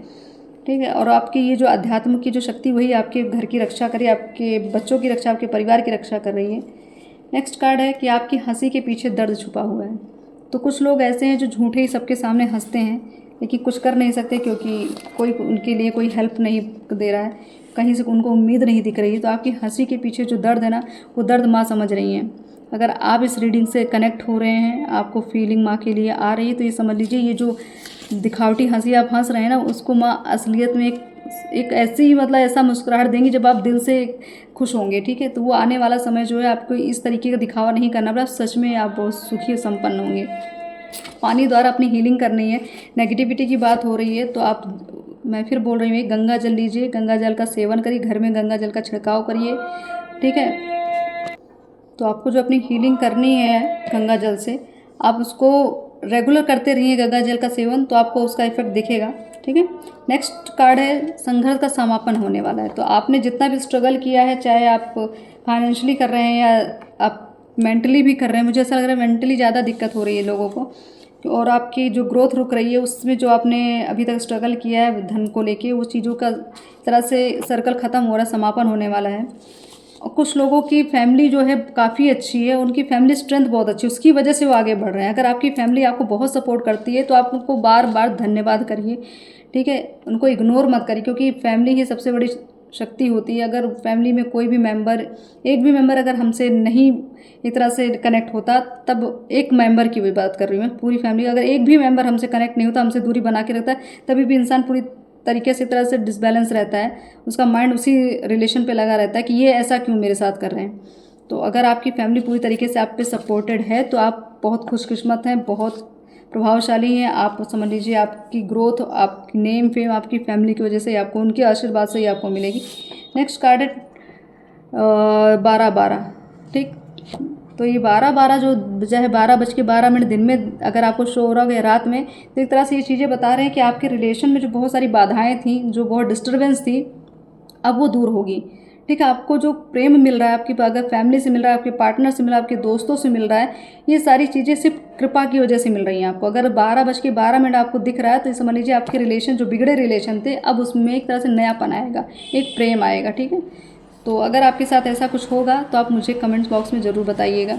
ठीक है। और आपकी ये जो अध्यात्म की जो शक्ति, वही आपके घर की रक्षा करिए, आपके बच्चों की रक्षा, आपके परिवार की रक्षा कर रही है। नेक्स्ट कार्ड है कि आपकी हंसी के पीछे दर्द छुपा हुआ है। तो कुछ लोग ऐसे हैं जो झूठे ही सबके सामने हंसते हैं, लेकिन कुछ कर नहीं सकते, क्योंकि कोई उनके लिए कोई हेल्प नहीं दे रहा है, कहीं से उनको उम्मीद नहीं दिख रही है। तो आपकी हंसी के पीछे जो दर्द है ना, वो दर्द माँ समझ रही हैं। अगर आप इस रीडिंग से कनेक्ट हो रहे हैं, आपको फीलिंग माँ के लिए आ रही है, तो ये समझ लीजिए ये जो दिखावटी हंसी आप हंस रहे हैं ना, उसको माँ असलियत में एक एक ऐसी मतलब ऐसा मुस्कुराहट देंगी जब आप दिल से खुश होंगे, ठीक है। तो वो आने वाला समय जो है आपको इस तरीके का दिखावा नहीं करना पड़ा, सच में आप बहुत सुखी और संपन्न होंगे। पानी द्वारा अपनी हीलिंग करनी है। नेगेटिविटी की बात हो रही है तो आप, मैं फिर बोल रही हूँ, गंगा जल लीजिए, गंगा जल का सेवन करिए, घर में गंगा जल का छिड़काव करिए, ठीक है। तो आपको जो अपनी हीलिंग करनी है गंगा जल से, आप उसको रेगुलर करते रहिए गंगा जल का सेवन, तो आपको उसका इफेक्ट दिखेगा, ठीक है। नेक्स्ट कार्ड है संघर्ष का समापन होने वाला है। तो आपने जितना भी स्ट्रगल किया है, चाहे आप फाइनेंशियली कर रहे हैं या आप मेंटली भी कर रहे हैं, मुझे ऐसा लग रहा है मेंटली ज़्यादा दिक्कत हो रही है लोगों को, और आपकी जो ग्रोथ रुक रही है उसमें जो आपने अभी तक स्ट्रगल किया है धन को लेके, वो चीज़ों का तरह से सर्कल ख़त्म हो रहा है, समापन होने वाला है। और कुछ लोगों की फैमिली जो है काफ़ी अच्छी है, उनकी फैमिली स्ट्रेंथ बहुत अच्छी है, उसकी वजह से वो आगे बढ़ रहे हैं। अगर आपकी फैमिली आपको बहुत सपोर्ट करती है तो आप उनको बार बार धन्यवाद करिए, ठीक है। उनको इग्नोर मत करिए, क्योंकि फैमिली ही सबसे बड़ी शक्ति होती है। अगर फैमिली में कोई भी मेंबर, एक भी मेंबर अगर हमसे नहीं एक तरह से कनेक्ट होता, तब एक मेंबर की भी बात कर रही हूँ मैं, पूरी फैमिली अगर एक भी मेंबर हमसे कनेक्ट नहीं होता, हमसे दूरी बना के रखता है, तभी भी इंसान पूरी तरीके से एक तरह से डिसबैलेंस रहता है, उसका माइंड उसी रिलेशन पे लगा रहता है कि ये ऐसा क्यों मेरे साथ कर रहे हैं। तो अगर आपकी फैमिली पूरी तरीके से आप पे सपोर्टेड है तो आप बहुत खुशकिस्मत हैं, बहुत प्रभावशाली हैं। आप समझ लीजिए आपकी ग्रोथ, आपकी नेम फेम आपकी फैमिली की वजह से, आपको उनके आशीर्वाद से ही आपको मिलेगी। नेक्स्ट कार्ड है 12-12, ठीक। तो ये 12-12 जो चाहे 12:12 दिन में अगर आपको शो हो रहा हो या रात में, तो एक तरह से ये चीज़ें बता रहे हैं कि आपके रिलेशन में जो बहुत सारी बाधाएं थी, जो बहुत डिस्टर्बेंस थी, अब वो दूर होगी, ठीक है। आपको जो प्रेम मिल रहा है, आपकी अगर फैमिली से मिल रहा है, आपके पार्टनर से मिल रहा है, आपके दोस्तों से मिल रहा है, ये सारी चीज़ें सिर्फ कृपा की वजह से मिल रही हैं आपको। अगर 12:12 आपको दिख रहा है तो समझ लीजिए आपके रिलेशन, जो बिगड़े रिलेशन थे, अब उसमें एक तरह से नयापन आएगा, एक प्रेम आएगा, ठीक है। तो अगर आपके साथ ऐसा कुछ होगा तो आप मुझे कमेंट्स बॉक्स में ज़रूर बताइएगा,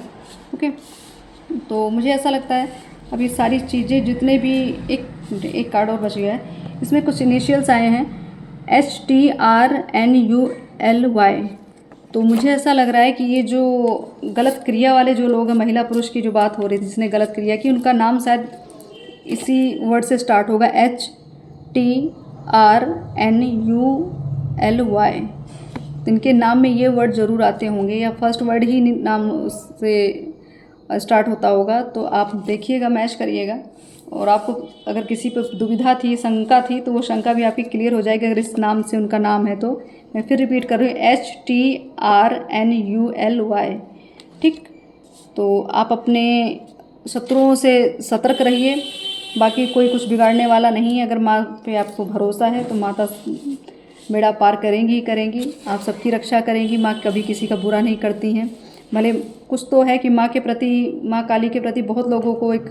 ओके। तो मुझे ऐसा लगता है अब ये सारी चीज़ें जितने भी, एक कार्ड और बच गया है, इसमें कुछ इनिशियल्स आए हैं HTRNULY। तो मुझे ऐसा लग रहा है कि ये जो गलत क्रिया वाले जो लोग हैं, महिला पुरुष की जो बात हो रही थी जिसने गलत क्रिया की, उनका नाम शायद इसी वर्ड से स्टार्ट होगा, HTRNULY। इनके नाम में ये वर्ड ज़रूर आते होंगे, या फर्स्ट वर्ड ही नाम से स्टार्ट होता होगा। तो आप देखिएगा, मैच करिएगा, और आपको अगर किसी पे दुविधा थी, शंका थी, तो वो शंका भी आपकी क्लियर हो जाएगी अगर इस नाम से उनका नाम है तो। मैं फिर रिपीट कर रही हूँ, HTRNULY, ठीक। तो आप अपने शत्रुओं से सतर्क रहिए, बाकी कोई कुछ बिगाड़ने वाला नहीं है। अगर माँ पे आपको भरोसा है तो माता बेड़ा पार करेंगी ही करेंगी, आप सबकी रक्षा करेंगी। माँ कभी किसी का बुरा नहीं करती हैं। भले कुछ तो है कि माँ के प्रति, माँ काली के प्रति बहुत लोगों को एक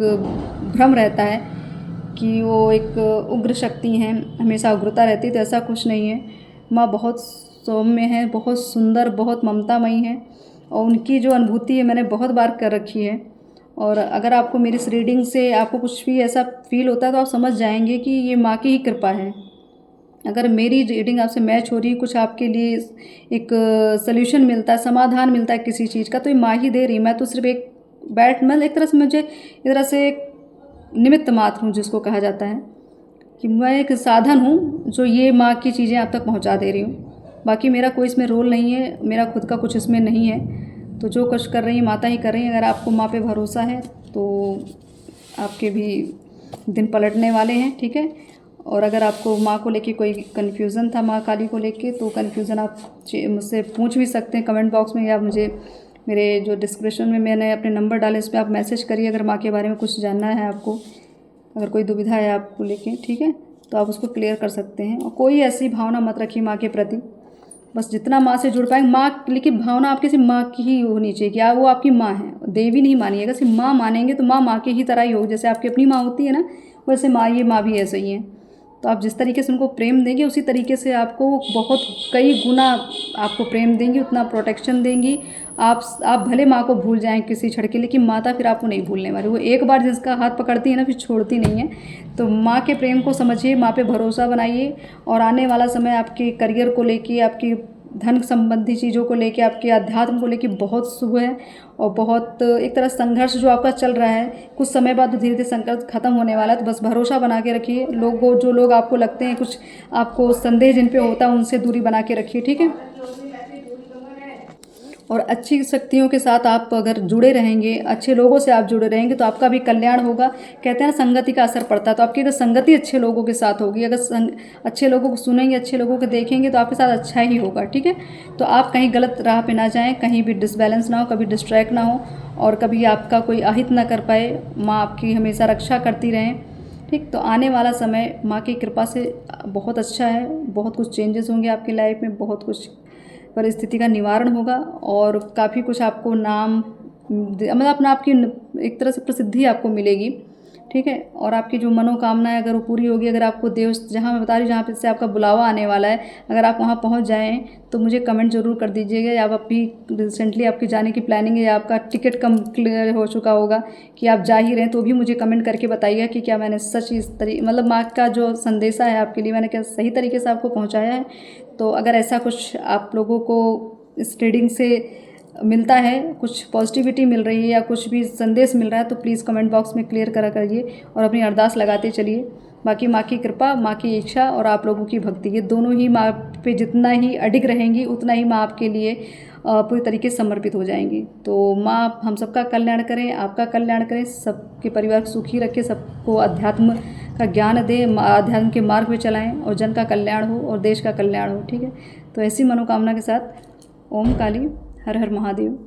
भ्रम रहता है कि वो एक उग्र शक्ति हैं, हमेशा उग्रता रहती है, तो ऐसा कुछ नहीं है। माँ बहुत सौम्य है, बहुत सुंदर, बहुत ममतामयी है, और उनकी जो अनुभूति है मैंने बहुत बार कर रखी है। और अगर आपको मेरी इस रीडिंग से आपको कुछ भी ऐसा फील होता है तो आप समझ जाएंगे कि ये माँ की ही कृपा है। अगर मेरी रीडिंग आपसे मैच हो रही है, कुछ आपके लिए एक सल्यूशन मिलता है, समाधान मिलता है किसी चीज़ का, तो ये माँ ही दे रही है। मैं तो सिर्फ एक एक तरह से मुझे एक तरह से एक निमित्त मात्र हूँ, जिसको कहा जाता है कि मैं एक साधन हूँ जो ये माँ की चीज़ें आप तक पहुँचा दे रही हूँ। बाकी मेरा कोई इसमें रोल नहीं है, मेरा खुद का कुछ इसमें नहीं है। तो जो कुछ कर रही है माता ही कर रही है। अगर आपको माँ पे भरोसा है तो आपके भी दिन पलटने वाले हैं, ठीक है। और अगर आपको माँ को लेके कोई कन्फ्यूज़न था, माँ काली को लेके, तो कन्फ्यूज़न आप मुझसे पूछ भी सकते हैं कमेंट बॉक्स में, या मुझे मेरे जो डिस्क्रिप्शन में मैंने अपने नंबर डाले उस पर आप मैसेज करिए। अगर माँ के बारे में कुछ जानना है आपको, अगर कोई दुविधा है आपको लेके, ठीक है, तो आप उसको क्लियर कर सकते हैं। और कोई ऐसी भावना मत रखिए माँ के प्रति, बस जितना माँ से जुड़ पाएंगे। माँ लेकिन भावना आपके सिर्फ माँ की ही होनी चाहिए, क्या वो आपकी माँ है, देवी नहीं मानिएगा, सिर्फ माँ मानेंगे तो माँ के ही तरह ही होगी। जैसे आपकी अपनी माँ होती है ना, वैसे माँ, ये माँ भी ऐसे ही है। तो आप जिस तरीके से उनको प्रेम देंगे उसी तरीके से आपको बहुत कई गुना आपको प्रेम देंगी, उतना प्रोटेक्शन देंगी। आप भले माँ को भूल जाएं किसी क्षण के, लेकिन माता फिर आपको नहीं भूलने वाली। वो एक बार जिसका हाथ पकड़ती है ना, फिर छोड़ती नहीं है। तो माँ के प्रेम को समझिए, माँ पे भरोसा बनाइए, और आने वाला समय आपके करियर को लेके, आपकी धन संबंधी चीज़ों को लेके, आपके अध्यात्म को लेके बहुत शुभ है। और बहुत एक तरह संघर्ष जो आपका चल रहा है, कुछ समय बाद धीरे धीरे संघर्ष खत्म होने वाला है। तो बस भरोसा बना के रखिए। जो लोग आपको लगते हैं कुछ आपको संदेह जिन पे होता है, उनसे दूरी बना के रखिए, ठीक है। और अच्छी शक्तियों के साथ आप अगर जुड़े रहेंगे, अच्छे लोगों से आप जुड़े रहेंगे, तो आपका भी कल्याण होगा। कहते हैं ना, संगति का असर पड़ता है। तो आपकी अगर संगति अच्छे लोगों के साथ होगी, अगर अच्छे लोगों को सुनेंगे, अच्छे लोगों को देखेंगे, तो आपके साथ अच्छा ही होगा, ठीक है। तो आप कहीं गलत राह पे ना जाएं, कहीं भी डिसबैलेंस ना हो, कभी डिस्ट्रैक्ट ना हो, और कभी आपका कोई अहित ना कर पाए। माँ आपकी हमेशा रक्षा करती रहें, ठीक। तो आने वाला समय माँ की कृपा से बहुत अच्छा है। बहुत कुछ चेंजेस होंगे आपकी लाइफ में, बहुत कुछ परिस्थिति का निवारण होगा, और काफ़ी कुछ आपको नाम मतलब अपना आपकी एक तरह से प्रसिद्धि आपको मिलेगी, ठीक है। और आपकी जो मनोकामना है अगर वो पूरी होगी, अगर आपको देव जहाँ मैं बता रही हूँ जहाँ पे से आपका बुलावा आने वाला है, अगर आप वहाँ पहुँच जाएँ तो मुझे कमेंट ज़रूर कर दीजिएगा। या आप अभी रिसेंटली आपकी जाने की प्लानिंग है, या आपका टिकट कम क्लियर हो चुका होगा कि आप जा ही रहे हैं, तो भी मुझे कमेंट करके बताइएगा कि क्या मैंने सच इस मतलब माँ का जो संदेशा है आपके लिए, मैंने क्या सही तरीके से आपको पहुँचाया है। तो अगर ऐसा कुछ आप लोगों को इस रीडिंग से मिलता है, कुछ पॉजिटिविटी मिल रही है या कुछ भी संदेश मिल रहा है, तो प्लीज़ कमेंट बॉक्स में क्लियर करा करिए और अपनी अरदास लगाते चलिए। बाकी माँ की कृपा, माँ की इच्छा और आप लोगों की भक्ति, ये दोनों ही माँ पे जितना ही अडिग रहेंगी, उतना ही माँ आपके लिए पूरी तरीके से समर्पित हो जाएंगी। तो माँ हम सबका कल्याण करें, आपका कल्याण करें, सबके परिवार को सुखी रखे, सबको अध्यात्म का ज्ञान दे, अध्यात्म के मार्ग पे चलाएं, और जन का कल्याण हो और देश का कल्याण हो, ठीक है। तो ऐसी मनोकामना के साथ ओम काली, हर हर महादेव।